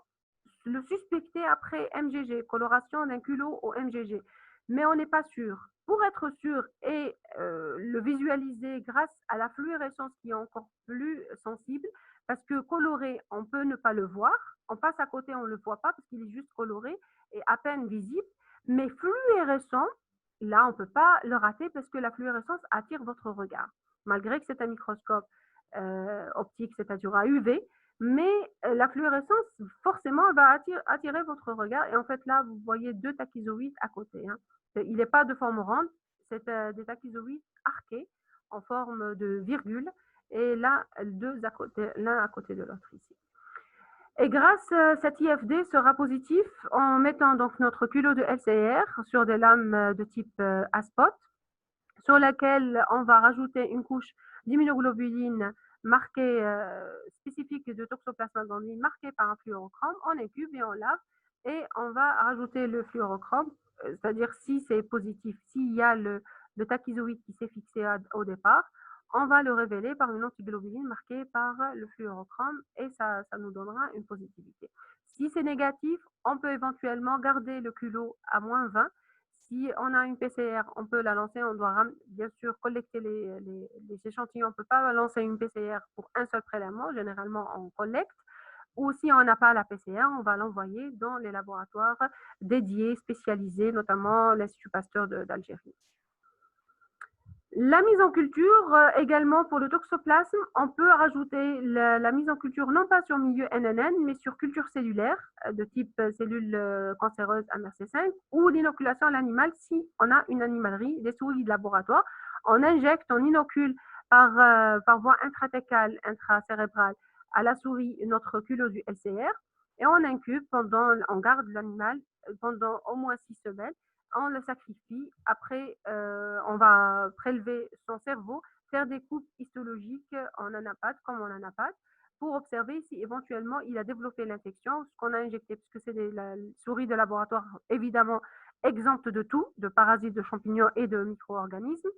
le suspecter après MGG, coloration d'un culot au MGG. Mais on n'est pas sûr. Pour être sûr et le visualiser grâce à la fluorescence qui est encore plus sensible, parce que coloré, on peut ne pas le voir. On passe à côté, on ne le voit pas parce qu'il est juste coloré et à peine visible. Mais fluorescent, là, on ne peut pas le rater parce que la fluorescence attire votre regard. Malgré que c'est un microscope optique, c'est-à-dire à UV, mais la fluorescence, forcément, va attirer votre regard. Et en fait, là, vous voyez deux tachyzoïdes à côté. Hein. Il n'est pas de forme ronde, c'est des tachyzoïdes arqués en forme de virgule. Et là, deux à côté, l'un à côté de l'autre ici. Et grâce à cet IFD sera positif en mettant donc notre culot de LCR sur des lames de type ASPOT, sur laquelle on va rajouter une couche d'immunoglobuline marquée spécifique de Toxoplasma gondii marquée par un fluorochrome. On incube et on lave et on va rajouter le fluorochrome, c'est-à-dire si c'est positif, s'il y a le tachyzoïde qui s'est fixé au départ, on va le révéler par une antiglobuline marquée par le fluorochrome et ça nous donnera une positivité. Si c'est négatif, on peut éventuellement garder le culot à moins 20. Si on a une PCR, on peut la lancer. On doit bien sûr collecter les échantillons. On ne peut pas lancer une PCR pour un seul prélèvement. Généralement, on collecte. Ou si on n'a pas la PCR, on va l'envoyer dans les laboratoires dédiés, spécialisés, notamment l'Institut Pasteur d'Algérie. La mise en culture, également pour le toxoplasme, on peut rajouter la mise en culture non pas sur milieu NNN, mais sur culture cellulaire de type cellules cancéreuses MRC5 ou l'inoculation à l'animal si on a une animalerie, des souris de laboratoire. On injecte, on inocule par voie intratécale, intracérébrale à la souris notre culot du LCR et on incube on garde l'animal pendant au moins 6 semaines. On le sacrifie. Après, on va prélever son cerveau, faire des coupes histologiques en anapathe, comme en anapathe, pour observer si éventuellement il a développé l'infection, ce qu'on a injecté, puisque c'est des souris de laboratoire évidemment exemptes de tout, de parasites, de champignons et de micro-organismes.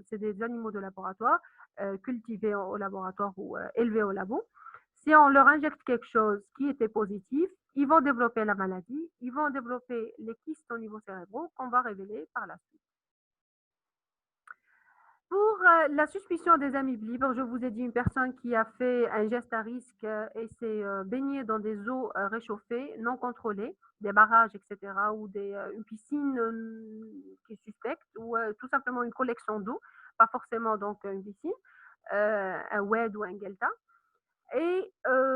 C'est des animaux de laboratoire cultivés au laboratoire ou élevés au labo. Si on leur injecte quelque chose qui était positif, ils vont développer la maladie, ils vont développer les kystes au niveau cérébral qu'on va révéler par la suite. Pour la suspicion des amibes libres, je vous ai dit une personne qui a fait un geste à risque et s'est baignée dans des eaux réchauffées, non contrôlées, des barrages, etc., ou une piscine qui est suspecte, ou tout simplement une collection d'eau, pas forcément donc une piscine, un WED ou un Gelta. Et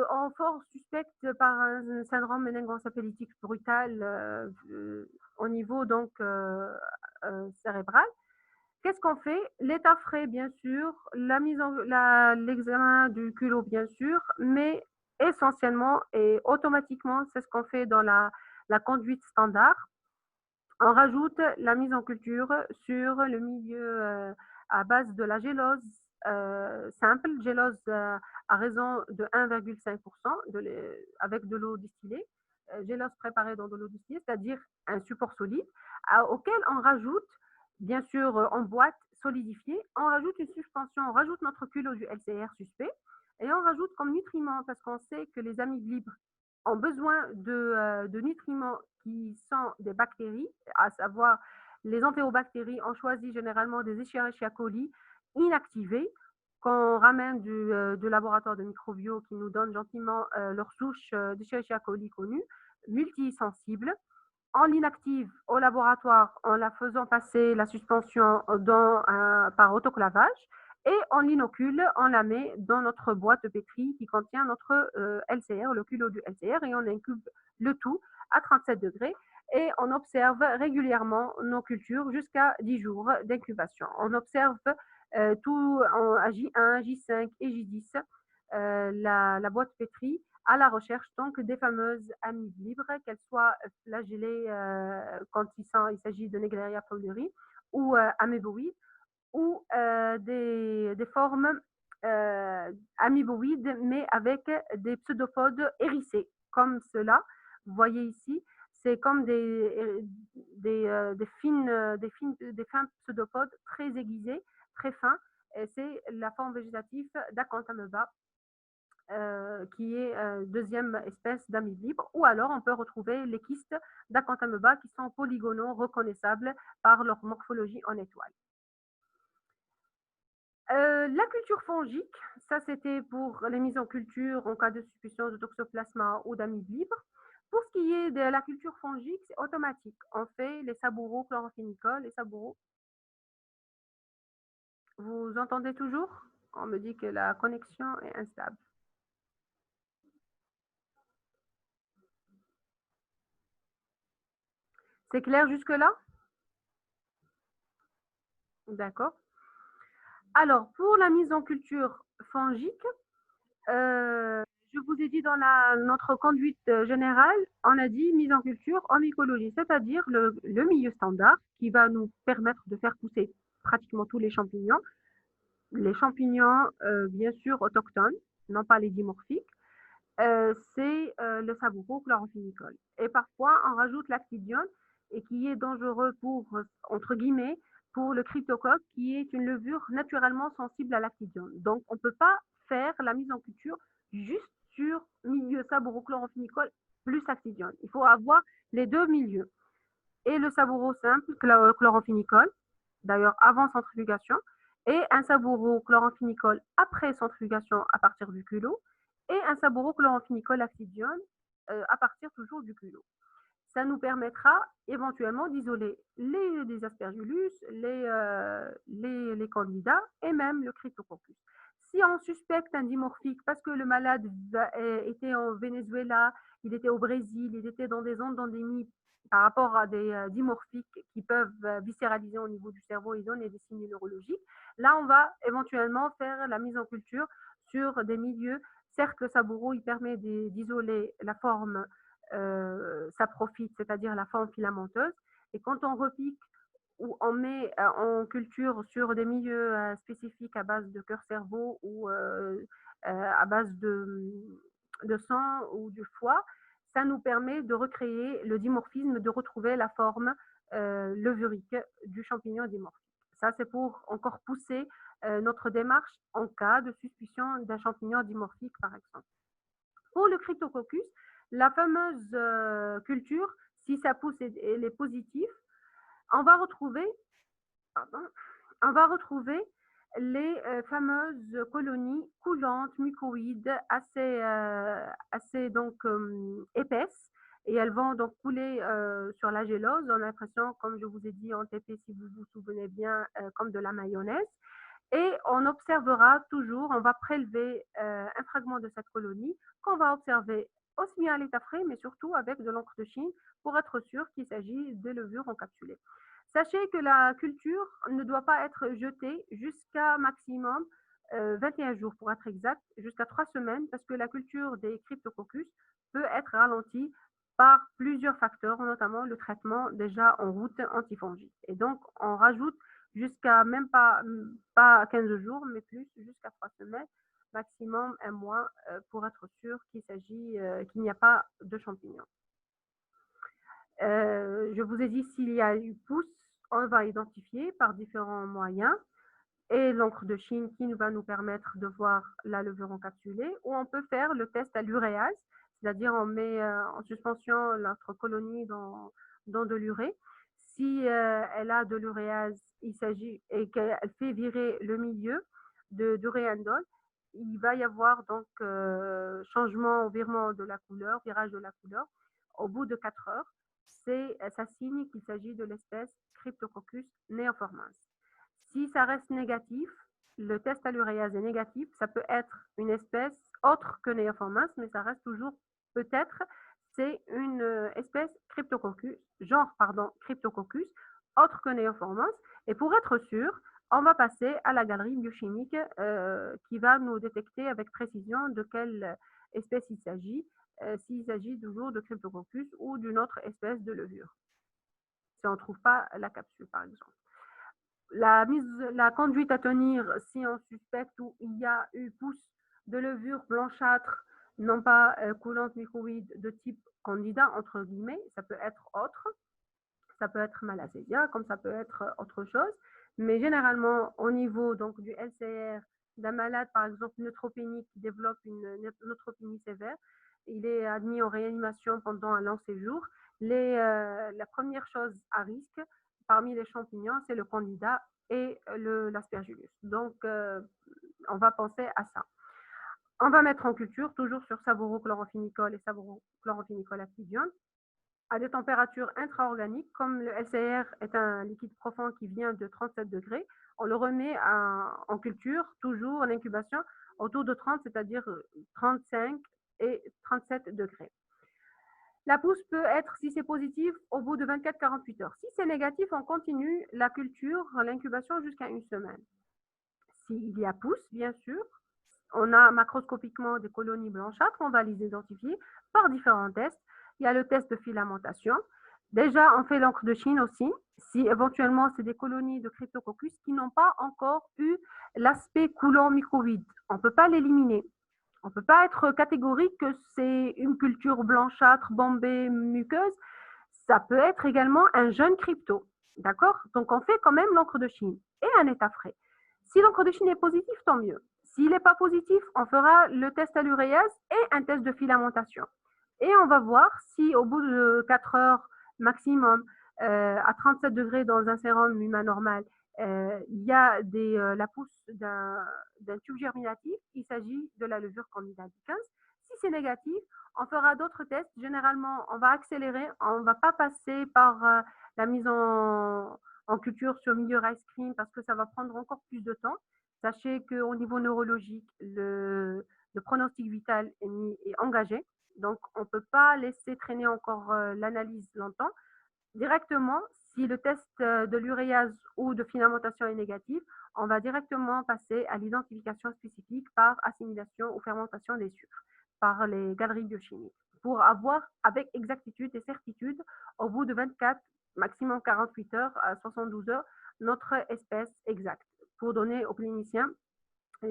en force suspecte par un syndrome méningoencéphalytique brutal au niveau donc cérébral. Qu'est-ce qu'on fait? L'état frais, bien sûr, l'examen du culot, bien sûr, mais essentiellement et automatiquement, c'est ce qu'on fait dans la conduite standard. On rajoute la mise en culture sur le milieu à base de la gélose simple, gélose à raison de 1,5% avec de l'eau distillée, gélose préparée dans de l'eau distillée, c'est-à-dire un support solide, auquel on rajoute, bien sûr en boîte solidifiée, on rajoute une suspension, on rajoute notre culot du LCR suspect et on rajoute comme nutriment, parce qu'on sait que les amibes libres ont besoin de nutriments qui sont des bactéries, à savoir les entéobactéries. On choisit généralement des Escherichia coli inactivées qu'on ramène du laboratoire de microbio qui nous donne gentiment leur souche d'Escherichia coli connue, multisensible. On l'inactive au laboratoire en la faisant passer la suspension par autoclavage et on l'inocule, on la met dans notre boîte de pétri qui contient notre LCR, le culot du LCR, et on incube le tout à 37 degrés et on observe régulièrement nos cultures jusqu'à 10 jours d'incubation. On observe tout en J1, J5 et J10, la boîte pétri à la recherche donc des fameuses amibes libres, qu'elles soient flagellées quand il s'agit de Naegleria fowleri ou améboïdes, ou des formes améboïdes mais avec des pseudopodes hérissés, comme cela. Vous voyez ici, c'est comme des fins pseudopodes très aiguisés, très fins. Et c'est la forme végétative d'Acanthamoeba qui est deuxième espèce d'amibe libre, ou alors on peut retrouver les kystes d'Acanthamoeba qui sont polygonaux, reconnaissables par leur morphologie en étoile. La culture fongique, ça c'était pour les mises en culture en cas de suspicion de toxoplasma ou d'amibe libre. Pour ce qui est de la culture fongique, c'est automatique. On fait les sabouros chlorophénicoles, les sabouros. Vous entendez toujours? On me dit que la connexion est instable. C'est clair jusque-là? D'accord. Alors, pour la mise en culture fongique, je vous ai dit dans notre conduite générale, on a dit mise en culture en mycologie, c'est-à-dire le milieu standard qui va nous permettre de faire pousser pratiquement tous les champignons. Les champignons, bien sûr, autochtones, non pas les dimorphiques, c'est le sabouro chlorophénicol. Et parfois, on rajoute l'actidione et qui est dangereux pour, entre guillemets, pour le cryptocoque, qui est une levure naturellement sensible à l'actidione. Donc, on ne peut pas faire la mise en culture juste sur milieu sabouro chlorophénicol plus actidione. Il faut avoir les deux milieux. Et le sabouro simple chlorophénicol, d'ailleurs avant centrifugation, et un sabouro chlorophénicol après centrifugation à partir du culot, et un sabouro chlorophénicol actidione à partir toujours du culot. Ça nous permettra éventuellement d'isoler les aspergillus, les candidats et même le cryptococcus. Si on suspecte un dimorphique parce que le malade était au Venezuela, il était au Brésil, il était dans des zones d'endémie par rapport à des dimorphiques qui peuvent viscéraliser au niveau du cerveau et donner des signes neurologiques, là on va éventuellement faire la mise en culture sur des milieux. Certes, le sabouro il permet d'isoler la forme saprophyte, c'est-à-dire la forme filamenteuse. Et quand on repique ou on met en culture sur des milieux spécifiques à base de cœur-cerveau ou à base de sang ou du foie, ça nous permet de recréer le dimorphisme, de retrouver la forme levurique du champignon dimorphique. Ça, c'est pour encore pousser notre démarche en cas de suspicion d'un champignon dimorphique, par exemple. Pour le cryptococcus, la fameuse culture, si ça pousse et elle est positive, on va retrouver, pardon, on va retrouver les fameuses colonies coulantes, mucoïdes, assez donc épaisses, et elles vont donc couler sur la gélose. On a l'impression, comme je vous ai dit en TP, si vous vous souvenez bien, comme de la mayonnaise. Et on observera toujours, on va prélever un fragment de cette colonie qu'on va observer aussi bien à l'état frais, mais surtout avec de l'encre de Chine pour être sûr qu'il s'agit de levures encapsulées. Sachez que la culture ne doit pas être jetée jusqu'à maximum 21 jours pour être exact, jusqu'à 3 semaines, parce que la culture des cryptococcus peut être ralentie par plusieurs facteurs, notamment le traitement déjà en route antifongique. Et donc, on rajoute jusqu'à même pas 15 jours, mais plus, jusqu'à 3 semaines, maximum un mois, pour être sûr qu'il n'y a pas de champignons. Je vous ai dit, s'il y a eu pousse, on va identifier par différents moyens, et l'encre de Chine qui va nous permettre de voir la levure encapsulée, ou on peut faire le test à l'uréase, c'est-à-dire on met en suspension notre colonie dans de l'urée. Si elle a de l'uréase, il s'agit et qu'elle fait virer le milieu d'uréandol, il va y avoir donc changement, virement de la couleur, virage de la couleur. Au bout de 4 heures, ça signe qu'il s'agit de l'espèce Cryptococcus neoformans. Si ça reste négatif, le test à l'uréase est négatif, ça peut être une espèce autre que Neoformans, mais ça reste toujours peut-être, c'est une espèce Cryptococcus, genre, pardon, Cryptococcus, autre que Neoformans. Et pour être sûr, on va passer à la galerie biochimique qui va nous détecter avec précision de quelle espèce il s'agit, s'il s'agit toujours de Cryptococcus ou d'une autre espèce de levure, si on ne trouve pas la capsule, par exemple. La conduite à tenir si on suspecte ou il y a eu pousse de levure blanchâtre, non pas coulante microïde de type candida, entre guillemets, ça peut être autre, ça peut être malassezia, comme ça peut être autre chose, mais généralement au niveau donc du LCR d'un malade, par exemple neutropénique qui développe une neutropénie sévère, il est admis en réanimation pendant un long séjour. La première chose à risque parmi les champignons, c'est le candida et l'aspergillus. Donc, on va penser à ça. On va mettre en culture, toujours sur sabouro-chloramphénicol et sabouro-chloramphénicol activium, à des températures intra-organiques. Comme le LCR est un liquide profond qui vient de 37 degrés, on le remet en culture, toujours en incubation, autour de 30, c'est-à-dire 35 et 37 degrés. La pousse peut être, si c'est positif, au bout de 24-48 heures. Si c'est négatif, on continue la culture, l'incubation jusqu'à une semaine. S'il y a pousse, bien sûr, on a macroscopiquement des colonies blanchâtres, on va les identifier par différents tests. Il y a le test de filamentation. Déjà, on fait l'encre de Chine aussi, si éventuellement c'est des colonies de Cryptococcus qui n'ont pas encore eu l'aspect coulant microvide. On ne peut pas l'éliminer. On ne peut pas être catégorique que c'est une culture blanchâtre, bombée, muqueuse. Ça peut être également un jeune crypto. D'accord? Donc, on fait quand même l'encre de Chine et un état frais. Si l'encre de Chine est positif, tant mieux. S'il n'est pas positif, on fera le test à l'uréase et un test de filamentation. Et on va voir si au bout de 4 heures maximum, à 37 degrés dans un sérum humain normal, il y a la pousse d'un tube germinatif, il s'agit de la levure Candida albicans. Si c'est négatif, on fera d'autres tests. Généralement, on va accélérer, on ne va pas passer par la mise en culture sur milieu rice cream parce que ça va prendre encore plus de temps. Sachez qu'au niveau neurologique, le pronostic vital est engagé. Donc, on ne peut pas laisser traîner encore l'analyse longtemps. Directement, si le test de l'uréase ou de filamentation est négatif, on va directement passer à l'identification spécifique par assimilation ou fermentation des sucres, par les galeries biochimiques, pour avoir avec exactitude et certitude, au bout de 24, maximum 48 heures à 72 heures, notre espèce exacte, pour donner aux cliniciens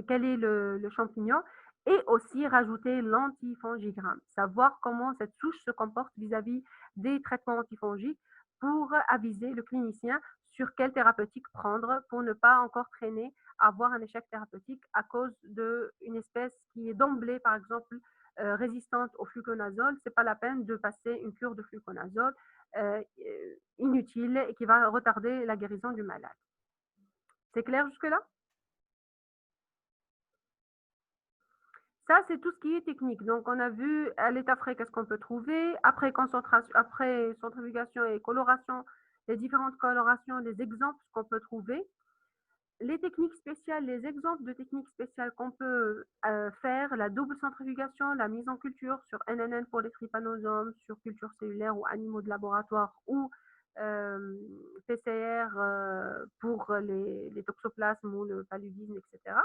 quel est le champignon, et aussi rajouter l'antifongigramme, savoir comment cette souche se comporte vis-à-vis des traitements antifongiques pour aviser le clinicien sur quelle thérapeutique prendre pour ne pas encore traîner, avoir un échec thérapeutique à cause d'une espèce qui est d'emblée, par exemple, résistante au fluconazole. Ce n'est pas la peine de passer une cure de fluconazole inutile et qui va retarder la guérison du malade. C'est clair jusque-là? Ça, c'est tout ce qui est technique. Donc, on a vu à l'état frais qu'est-ce qu'on peut trouver, après concentration, après centrifugation et coloration, les différentes colorations, les exemples qu'on peut trouver. Les techniques spéciales, les exemples de techniques spéciales qu'on peut faire, la double centrifugation, la mise en culture sur NNN pour les trypanosomes, sur culture cellulaire ou animaux de laboratoire, ou PCR pour les toxoplasmes ou le paludisme, etc.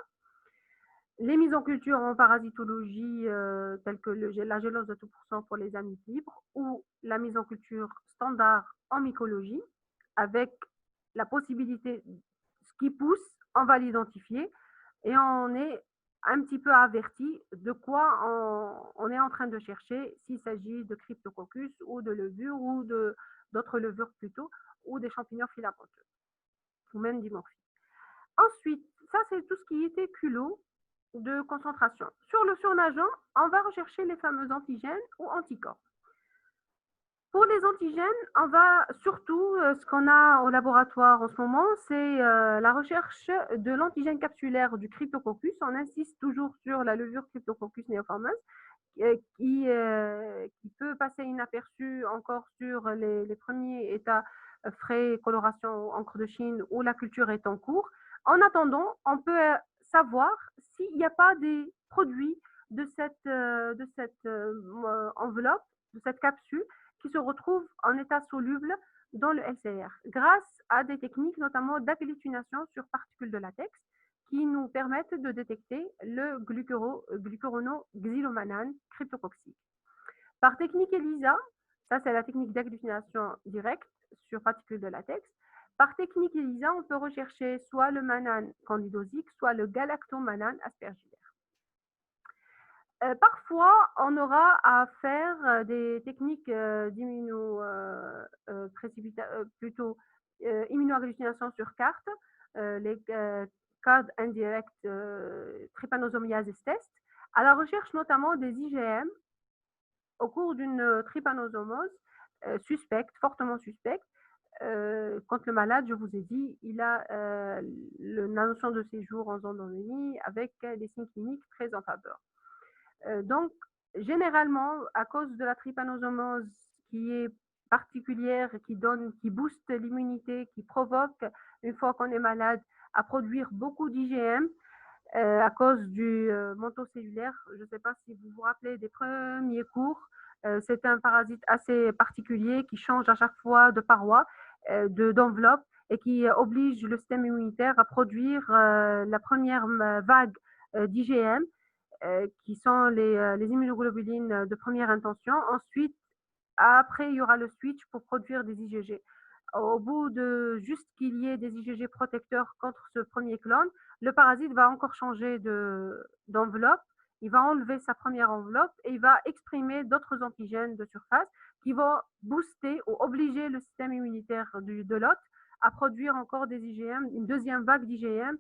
Les mises en culture en parasitologie, telles que la gélose de tout pour les amies libres, ou la mise en culture standard en mycologie, avec la possibilité, ce qui pousse, on va l'identifier, et on est un petit peu averti de quoi on est en train de chercher, s'il s'agit de Cryptococcus ou de levures ou d'autres levures plutôt, ou des champignons filamenteux, ou même dimorphiques. Ensuite, ça c'est tout ce qui était culot de concentration. Sur le surnageant, on va rechercher les fameux antigènes ou anticorps. Pour les antigènes, on va surtout, ce qu'on a au laboratoire en ce moment, c'est la recherche de l'antigène capsulaire du Cryptococcus. On insiste toujours sur la levure Cryptococcus neoformans, qui peut passer inaperçue encore sur les premiers états frais, coloration, encre de Chine, où la culture est en cours. En attendant, on peut savoir s'il n'y a pas des produits de cette enveloppe, de cette capsule, qui se retrouvent en état soluble dans le LCR, grâce à des techniques notamment d'agglutinations sur particules de latex, qui nous permettent de détecter le glucuronoxylomanane cryptococcique. Par technique ELISA, ça c'est la technique d'agglutination directe sur particules de latex. Par technique ELISA, on peut rechercher soit le manane candidosique, soit le galactomanane aspergillaire. Parfois, on aura à faire des techniques immunoagglutination sur carte, les card indirect trypanosomiase test, à la recherche notamment des IgM au cours d'une trypanosomose suspecte, fortement suspecte. Quand le malade, je vous ai dit, il a la notion de séjour en zone endémie avec des signes cliniques très en faveur. Donc, généralement, à cause de la trypanosomose qui est particulière, qui booste l'immunité, qui provoque, une fois qu'on est malade, à produire beaucoup d'IgM, à cause du manteau cellulaire. Je ne sais pas si vous vous rappelez des premiers cours. C'est un parasite assez particulier qui change à chaque fois de paroi, d'enveloppe, et qui oblige le système immunitaire à produire la première vague d'IgM, qui sont les immunoglobulines de première intention. Ensuite, après, il y aura le switch pour produire des IgG. Au bout de juste qu'il y ait des IgG protecteurs contre ce premier clone, le parasite va encore changer d'enveloppe. Il va enlever sa première enveloppe et il va exprimer d'autres antigènes de surface qui vont booster ou obliger le système immunitaire de l'hôte à produire encore des IgM, une deuxième vague d'IgM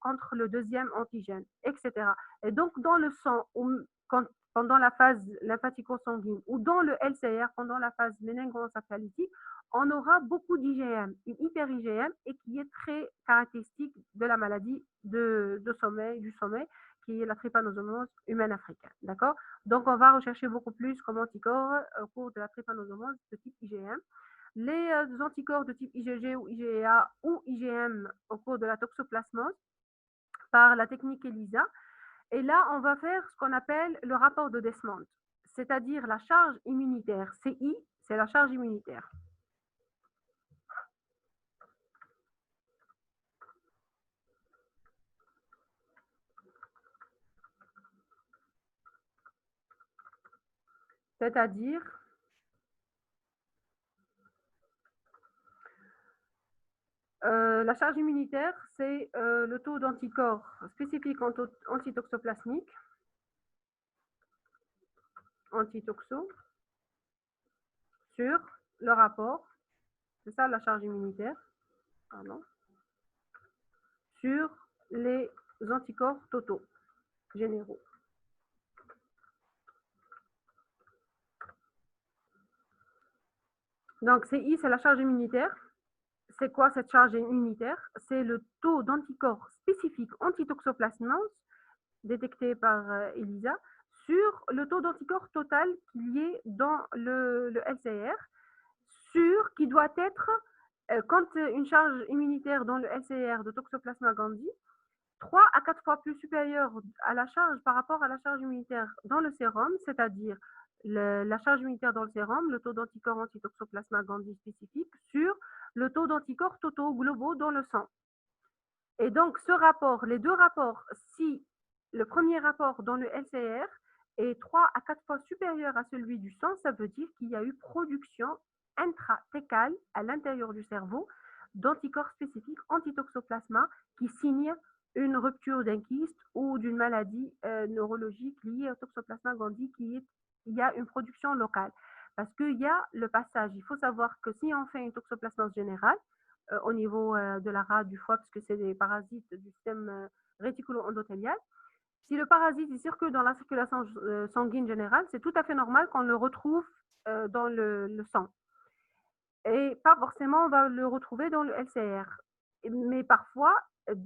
contre le deuxième antigène, etc. Et donc, dans le sang, pendant la phase lymphatico-sanguine ou dans le LCR, pendant la phase méningo-encéphalitique, on aura beaucoup d'IgM, une hyper-IgM, et qui est très caractéristique de la maladie du sommeil, qui est la trypanosomose humaine africaine. D'accord? Donc, on va rechercher beaucoup plus comme anticorps au cours de la trypanosomose de type IgM. Les anticorps de type IgG ou IgA ou IgM au cours de la toxoplasmose par la technique ELISA. Et là, on va faire ce qu'on appelle le rapport de Desmond, c'est-à-dire la charge immunitaire. CI, c'est la charge immunitaire. C'est-à-dire la charge immunitaire, c'est le taux d'anticorps spécifiques antitoxoplasmiques, antitoxo, sur le rapport, c'est ça la charge immunitaire, pardon, sur les anticorps totaux généraux. Donc, CI, c'est la charge immunitaire. C'est quoi cette charge immunitaire? C'est le taux d'anticorps spécifiques antitoxoplasmose détecté par ELISA sur le taux d'anticorps total qu'il y ait dans le LCR, qui doit être, quand une charge immunitaire dans le LCR de Toxoplasma gondii 3 à 4 fois plus supérieure à la charge par rapport à la charge immunitaire dans le sérum, c'est-à-dire la charge immunitaire dans le sérum, le taux d'anticorps anti-toxoplasma gondii spécifique sur le taux d'anticorps totaux globaux dans le sang. Et donc, ce rapport, les deux rapports, si le premier rapport dans le LCR est 3 à 4 fois supérieur à celui du sang, ça veut dire qu'il y a eu production intratécale à l'intérieur du cerveau d'anticorps spécifiques antitoxoplasma qui signent une rupture d'un kyste ou d'une maladie neurologique liée au toxoplasma gondii il y a une production locale. Parce qu'il y a le passage. Il faut savoir que si on fait une toxoplasmose générale, au niveau de la rate, du foie, parce que c'est des parasites du système réticulo-endothélial. Si le parasite il circule dans la circulation sanguine générale, c'est tout à fait normal qu'on le retrouve dans le sang. Et pas forcément on va le retrouver dans le LCR. Mais parfois,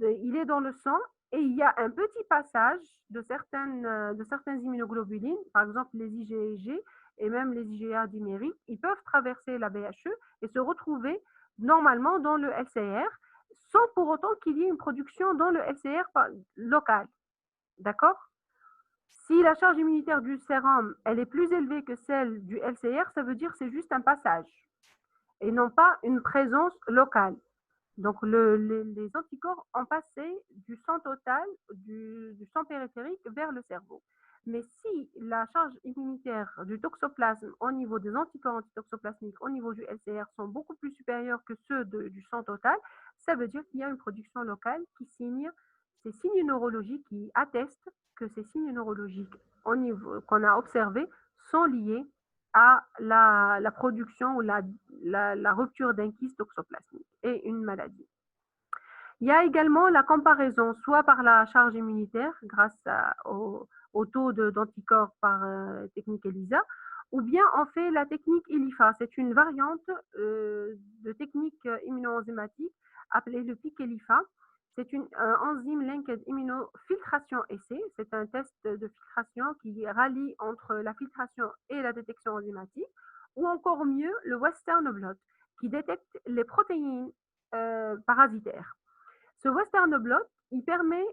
il est dans le sang et il y a un petit passage de certaines immunoglobulines, par exemple les IgG et même les IgA dimériques, ils peuvent traverser la BHE et se retrouver normalement dans le LCR sans pour autant qu'il y ait une production dans le LCR local. D'accord? Si la charge immunitaire du sérum elle est plus élevée que celle du LCR, ça veut dire que c'est juste un passage et non pas une présence locale. Donc, les anticorps ont passé du sang total, du sang périphérique vers le cerveau. Mais si la charge immunitaire du toxoplasme au niveau des anticorps antitoxoplasmiques au niveau du LCR sont beaucoup plus supérieurs que ceux du sang total, ça veut dire qu'il y a une production locale qui signe ces signes neurologiques qui attestent que ces signes neurologiques qu'on a observés sont liés à la production ou la rupture d'un kyste toxoplasmique et une maladie. Il y a également la comparaison, soit par la charge immunitaire, grâce au taux d'anticorps par technique ELISA, ou bien on fait la technique ELIFA. C'est une variante de technique immunoenzymatique appelée le PIC-ELIFA. C'est une enzyme linked immunofiltration essai. C'est un test de filtration qui rallie entre la filtration et la détection enzymatique. Ou encore mieux, le Western blot, qui détecte les protéines parasitaires. Ce Western blot, il permet,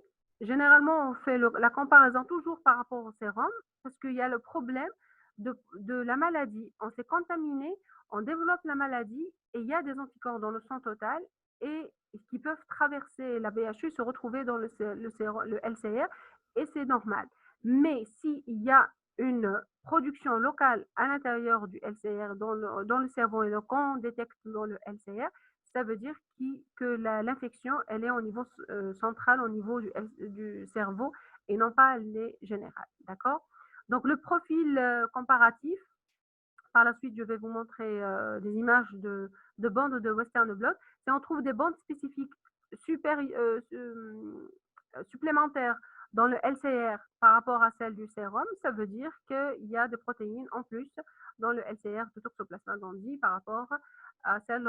généralement, on fait la comparaison toujours par rapport au sérum, parce qu'il y a le problème de la maladie. On s'est contaminé, on développe la maladie, et il y a des anticorps dans le sang total, et qui peuvent traverser la BHU, se retrouver dans le LCR, et c'est normal. Mais s'il y a une production locale à l'intérieur du LCR, dans le cerveau, et qu'on détecte dans le LCR, ça veut dire que l'infection, elle est au niveau central, au niveau du cerveau, et non pas elle est générale. D'accord? Donc, le profil comparatif, par la suite, je vais vous montrer des images de bandes de Western blot. Si on trouve des bandes spécifiques supplémentaires dans le LCR par rapport à celle du sérum, ça veut dire qu'il y a des protéines en plus dans le LCR de Toxoplasma gondii par rapport à celle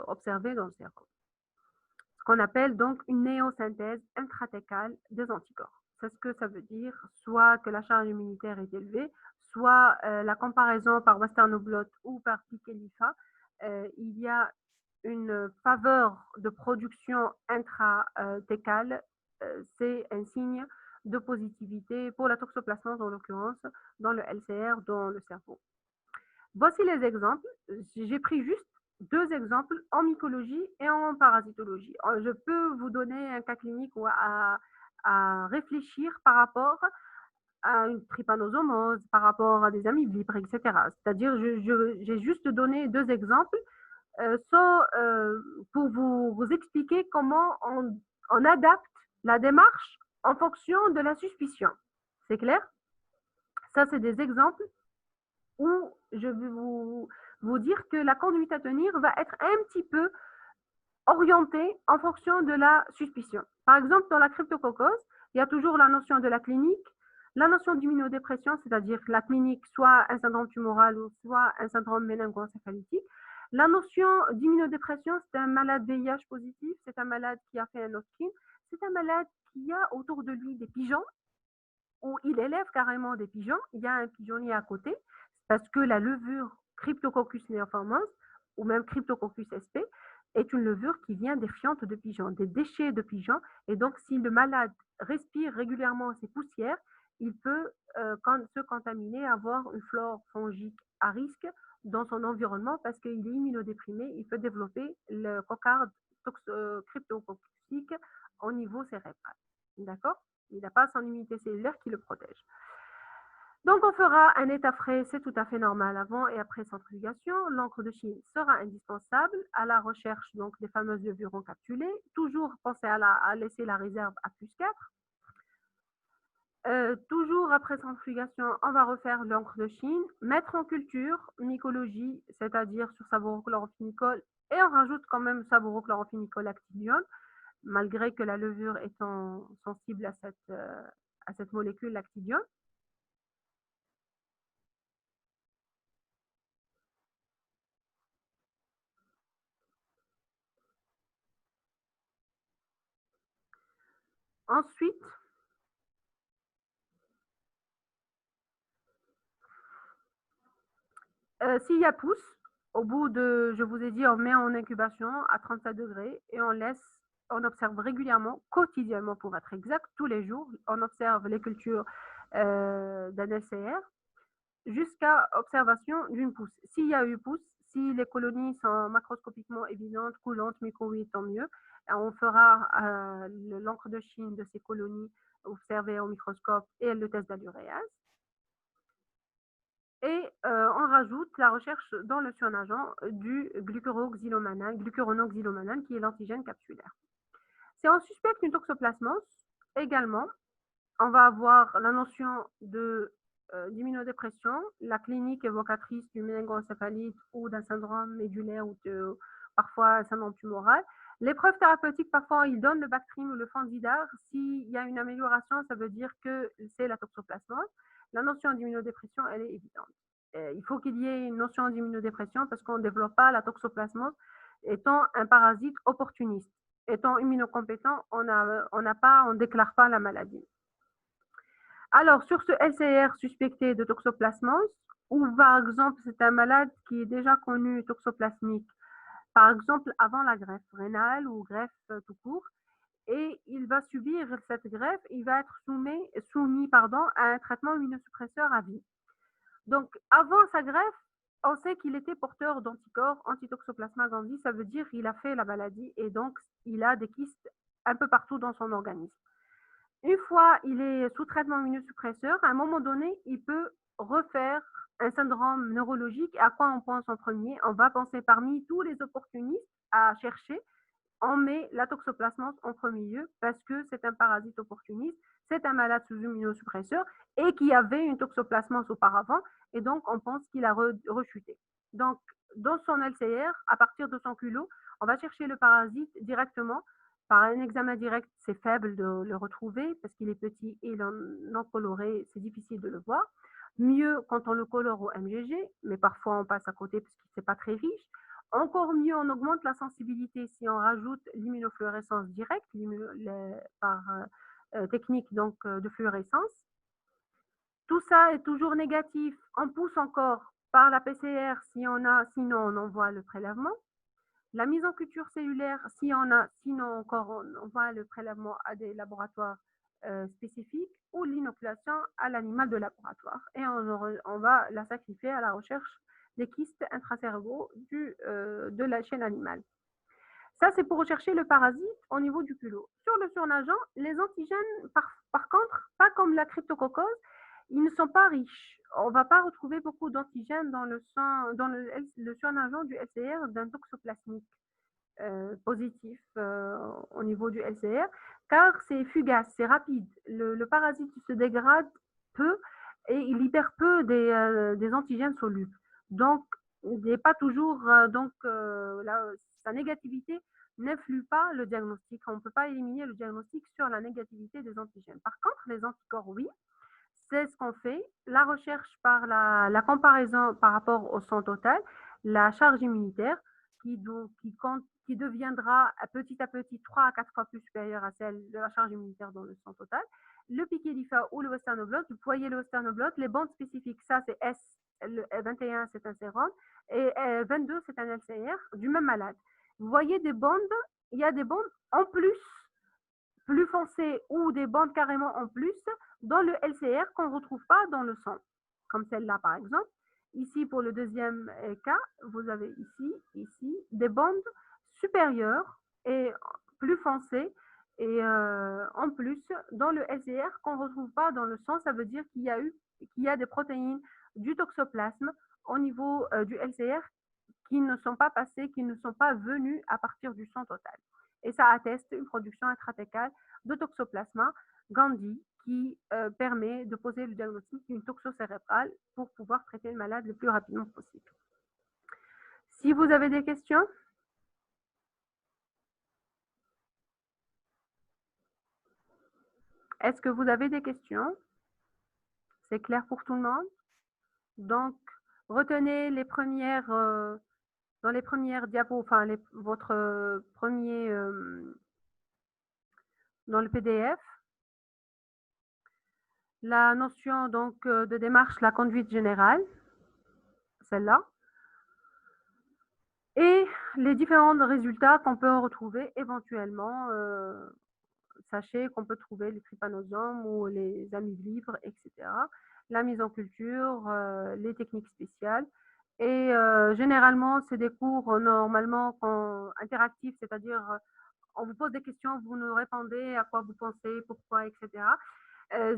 observée dans le sérum. Ce qu'on appelle donc une néosynthèse intratécale des anticorps. C'est ce que ça veut dire, soit que la charge immunitaire est élevée, soit la comparaison par Western blot ou par PIC-ELIFA, il y a une faveur de production intratécale, c'est un signe de positivité pour la toxoplasmose en l'occurrence dans le LCR, dans le cerveau. Voici les exemples. J'ai pris juste deux exemples en mycologie et en parasitologie. Je peux vous donner un cas clinique à réfléchir par rapport à une trypanosomose, par rapport à des amibibres, etc. C'est-à-dire, j'ai juste donné deux exemples pour vous expliquer comment on adapte la démarche en fonction de la suspicion. C'est clair? Ça, c'est des exemples où je vais vous dire que la conduite à tenir va être un petit peu orientée en fonction de la suspicion. Par exemple, dans la cryptococcose, il y a toujours la notion de la clinique, la notion d'immunodépression, c'est-à-dire la clinique, soit un syndrome tumoral ou soit un syndrome méningo-encéphalytique. La notion d'immunodépression, c'est un malade VIH positif, c'est un malade qui a fait un Hodgkin, c'est un malade qui a autour de lui des pigeons où il élève carrément des pigeons. Il y a un pigeonnier à côté parce que la levure Cryptococcus neoformans ou même Cryptococcus sp est une levure qui vient des fientes de pigeons, des déchets de pigeons. Et donc, si le malade respire régulièrement ces poussières, il peut se contaminer, avoir une flore fongique à risque dans son environnement parce qu'il est immunodéprimé, il peut développer le cocarde cryptococcique au niveau cérébral. D'accord? Il n'a pas son immunité cellulaire qui le protège. Donc, on fera un état frais, c'est tout à fait normal avant et après centrifugation. L'encre de Chine sera indispensable à la recherche donc, des fameuses levures encapsulées. Toujours penser à laisser la réserve à +4. Toujours après centrifugation, on va refaire l'encre de Chine, mettre en culture, mycologie, c'est-à-dire sur sabourochlorphénicol, et on rajoute quand même sabourochlorphénicol actidione, malgré que la levure étant sensible à cette molécule l'actidione. Ensuite, s'il y a pousse, au bout de, je vous ai dit, on met en incubation à 37 degrés et on observe régulièrement, quotidiennement pour être exact, tous les jours, on observe les cultures d'un LCR jusqu'à observation d'une pousse. S'il y a eu pousse, si les colonies sont macroscopiquement évidentes, coulantes, micro-oui, tant mieux. On fera l'encre de Chine de ces colonies observées au microscope et le test d'aluréase. Et on rajoute la recherche dans le surnageant du glucuronoxylomanane, qui est l'antigène capsulaire. Si on suspecte une toxoplasmose, également, on va avoir la notion d'immunodépression, la clinique évocatrice du méningoencéphalite ou d'un syndrome médulaire ou parfois un syndrome tumoral. L'épreuve thérapeutique, parfois, il donne le Bactrim ou le Fansidar. S'il y a une amélioration, ça veut dire que c'est la toxoplasmose. La notion d'immunodépression, elle est évidente. Il faut qu'il y ait une notion d'immunodépression parce qu'on ne développe pas la toxoplasmose étant un parasite opportuniste. Étant immunocompétent, on ne déclare pas la maladie. Alors, sur ce LCR suspecté de toxoplasmose, ou par exemple, c'est un malade qui est déjà connu toxoplasmique, par exemple, avant la greffe rénale ou greffe tout court, et il va subir cette greffe, il va être soumis à un traitement immunosuppresseur à vie. Donc, avant sa greffe, on sait qu'il était porteur d'anticorps anti-toxoplasma gondii, ça veut dire qu'il a fait la maladie et donc il a des kystes un peu partout dans son organisme. Une fois il est sous traitement immunosuppresseur, à un moment donné, il peut refaire un syndrome neurologique. À quoi on pense en premier? On va penser parmi tous les opportunistes à chercher, on met la toxoplasmose en premier lieu parce que c'est un parasite opportuniste, c'est un malade sous immunosuppresseur et qui avait une toxoplasmose auparavant et donc on pense qu'il a rechuté. Donc, dans son LCR, à partir de son culot, on va chercher le parasite directement. Par un examen direct, c'est faible de le retrouver parce qu'il est petit et non coloré, c'est difficile de le voir. Mieux quand on le colore au MGG, mais parfois on passe à côté parce que c'est pas très riche. Encore mieux, on augmente la sensibilité si on rajoute l'immunofluorescence directe par technique donc, de fluorescence. Tout ça est toujours négatif. On pousse encore par la PCR si on a, sinon on envoie le prélèvement. La mise en culture cellulaire, si on a, sinon encore on envoie le prélèvement à des laboratoires spécifiques ou l'inoculation à l'animal de laboratoire. Et on va la sacrifier à la recherche des kystes intracérébraux de la chaîne animale. Ça, c'est pour rechercher le parasite au niveau du culot. Sur le surnageant, les antigènes, par contre, pas comme la cryptococcose, ils ne sont pas riches. On ne va pas retrouver beaucoup d'antigènes dans le sang, dans le surnageant du LCR d'un toxoplasmique positif au niveau du LCR, car c'est fugace, c'est rapide. Le parasite se dégrade peu et il libère peu des antigènes solubles. Donc, il n'est pas toujours, sa négativité n'influe pas le diagnostic. On ne peut pas éliminer le diagnostic sur la négativité des antigènes. Par contre, les anticorps, oui, c'est ce qu'on fait. La recherche par la comparaison par rapport au sang total, la charge immunitaire, qui deviendra petit à petit 3 à 4 fois plus supérieure à celle de la charge immunitaire dans le sang total. le piqué d'IFA ou le western blot, vous voyez le western blot, les bandes spécifiques, ça c'est S, le 21 c'est un sérum, et 22 c'est un LCR du même malade. Vous voyez des bandes, il y a des bandes en plus foncées ou des bandes carrément en plus dans le LCR qu'on ne retrouve pas dans le sang, comme celle-là par exemple. Ici, pour le deuxième cas, vous avez ici, des bandes supérieures et plus foncées et en plus dans le LCR qu'on ne retrouve pas dans le sang. Ça veut dire qu'il y a des protéines du toxoplasme au niveau du LCR qui ne sont pas passées, qui ne sont pas venues à partir du sang total. Et ça atteste une production intrathécale de toxoplasma Gandhi qui permet de poser le diagnostic d'une toxocérébrale pour pouvoir traiter le malade le plus rapidement possible. Si vous avez des questions, est-ce que vous avez des questions? C'est clair pour tout le monde? Donc, retenez les premières, dans les premières diapos, enfin votre premier, dans le PDF, la notion donc de démarche, la conduite générale, celle-là, et les différents résultats qu'on peut retrouver éventuellement. Sachez qu'on peut trouver les trypanosomes ou les amibes libres, etc. La mise en culture, les techniques spéciales. Et généralement, c'est des cours normalement interactifs, c'est-à-dire on vous pose des questions, vous nous répondez à quoi vous pensez, pourquoi, etc.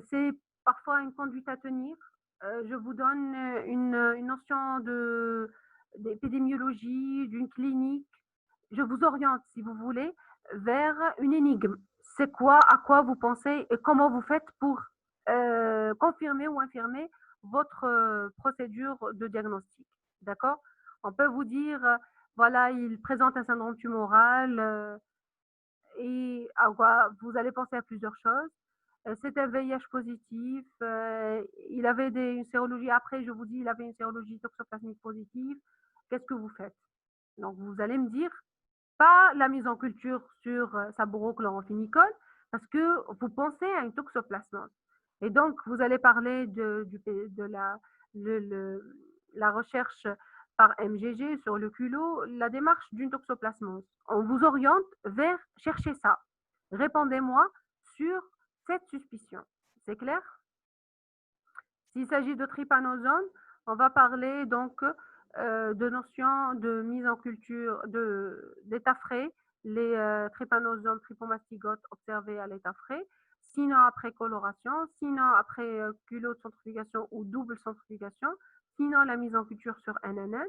C'est parfois une conduite à tenir. Je vous donne une notion d'épidémiologie, d'une clinique. Je vous oriente, si vous voulez, vers une énigme. C'est quoi, à quoi vous pensez et comment vous faites pour confirmer ou infirmer votre procédure de diagnostic. D'accord? On peut vous dire, voilà, il présente un syndrome tumoral, et vous allez penser à plusieurs choses. C'est un VIH positif, il avait une sérologie, après je vous dis, il avait une sérologie toxoplasmique positive. Qu'est-ce que vous faites? Donc vous allez me dire, pas la mise en culture sur sabourochlorphénicol, parce que vous pensez à une toxoplasmose. Et donc, vous allez parler de la recherche par MGG sur le culot, la démarche d'une toxoplasmose. On vous oriente vers chercher ça. Répondez-moi sur cette suspicion. C'est clair? S'il s'agit de trypanosome, on va parler donc de notions de mise en culture d'état frais, les trypanosomes trypomastigotes observés à l'état frais, sinon après coloration, sinon après culot de centrifugation ou double centrifugation, sinon la mise en culture sur NNN.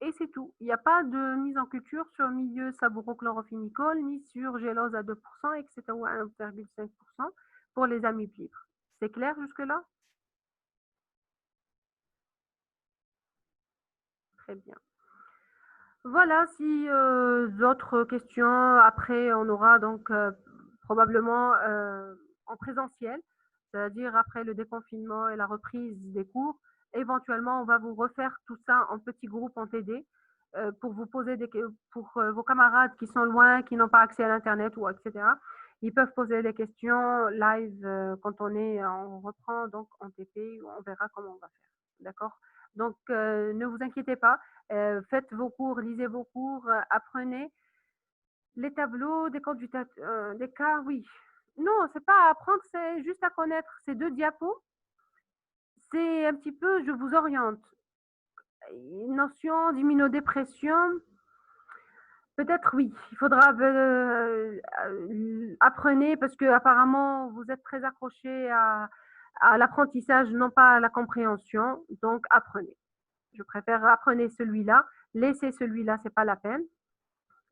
Et c'est tout. Il n'y a pas de mise en culture sur milieu sabourochlorphénicol, ni sur gélose à 2%, etc. ou à 1,5% pour les amibes libres. C'est clair jusque-là? Très bien. Voilà, si d'autres questions, après on aura donc probablement en présentiel, c'est-à-dire après le déconfinement et la reprise des cours, éventuellement on va vous refaire tout ça en petits groupes en TD pour vous poser pour vos camarades qui sont loin, qui n'ont pas accès à l'internet ou etc. Ils peuvent poser des questions live quand on reprend donc en TP, on verra comment on va faire. D'accord? Donc ne vous inquiétez pas. Faites vos cours, lisez vos cours, apprenez les tableaux des des cas, oui. Non, c'est pas à apprendre, c'est juste à connaître ces deux diapos. C'est un petit peu, je vous oriente. Une notion d'immunodépression, peut-être oui. Il faudra apprenez parce que apparemment vous êtes très accroché à l'apprentissage, non pas à la compréhension. Donc apprenez. Je préfère apprenez celui-là. Laissez celui-là, c'est pas la peine.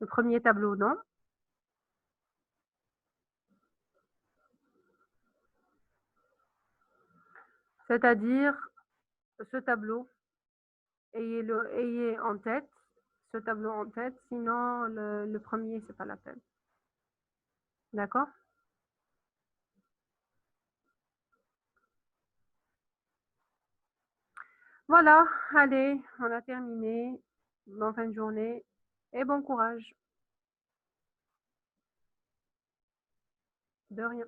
Le premier tableau, non. C'est-à-dire ce tableau, ayez en tête ce tableau en tête, sinon le premier, c'est pas la peine. D'accord? Voilà, allez, on a terminé. Bonne fin de journée et bon courage. De rien.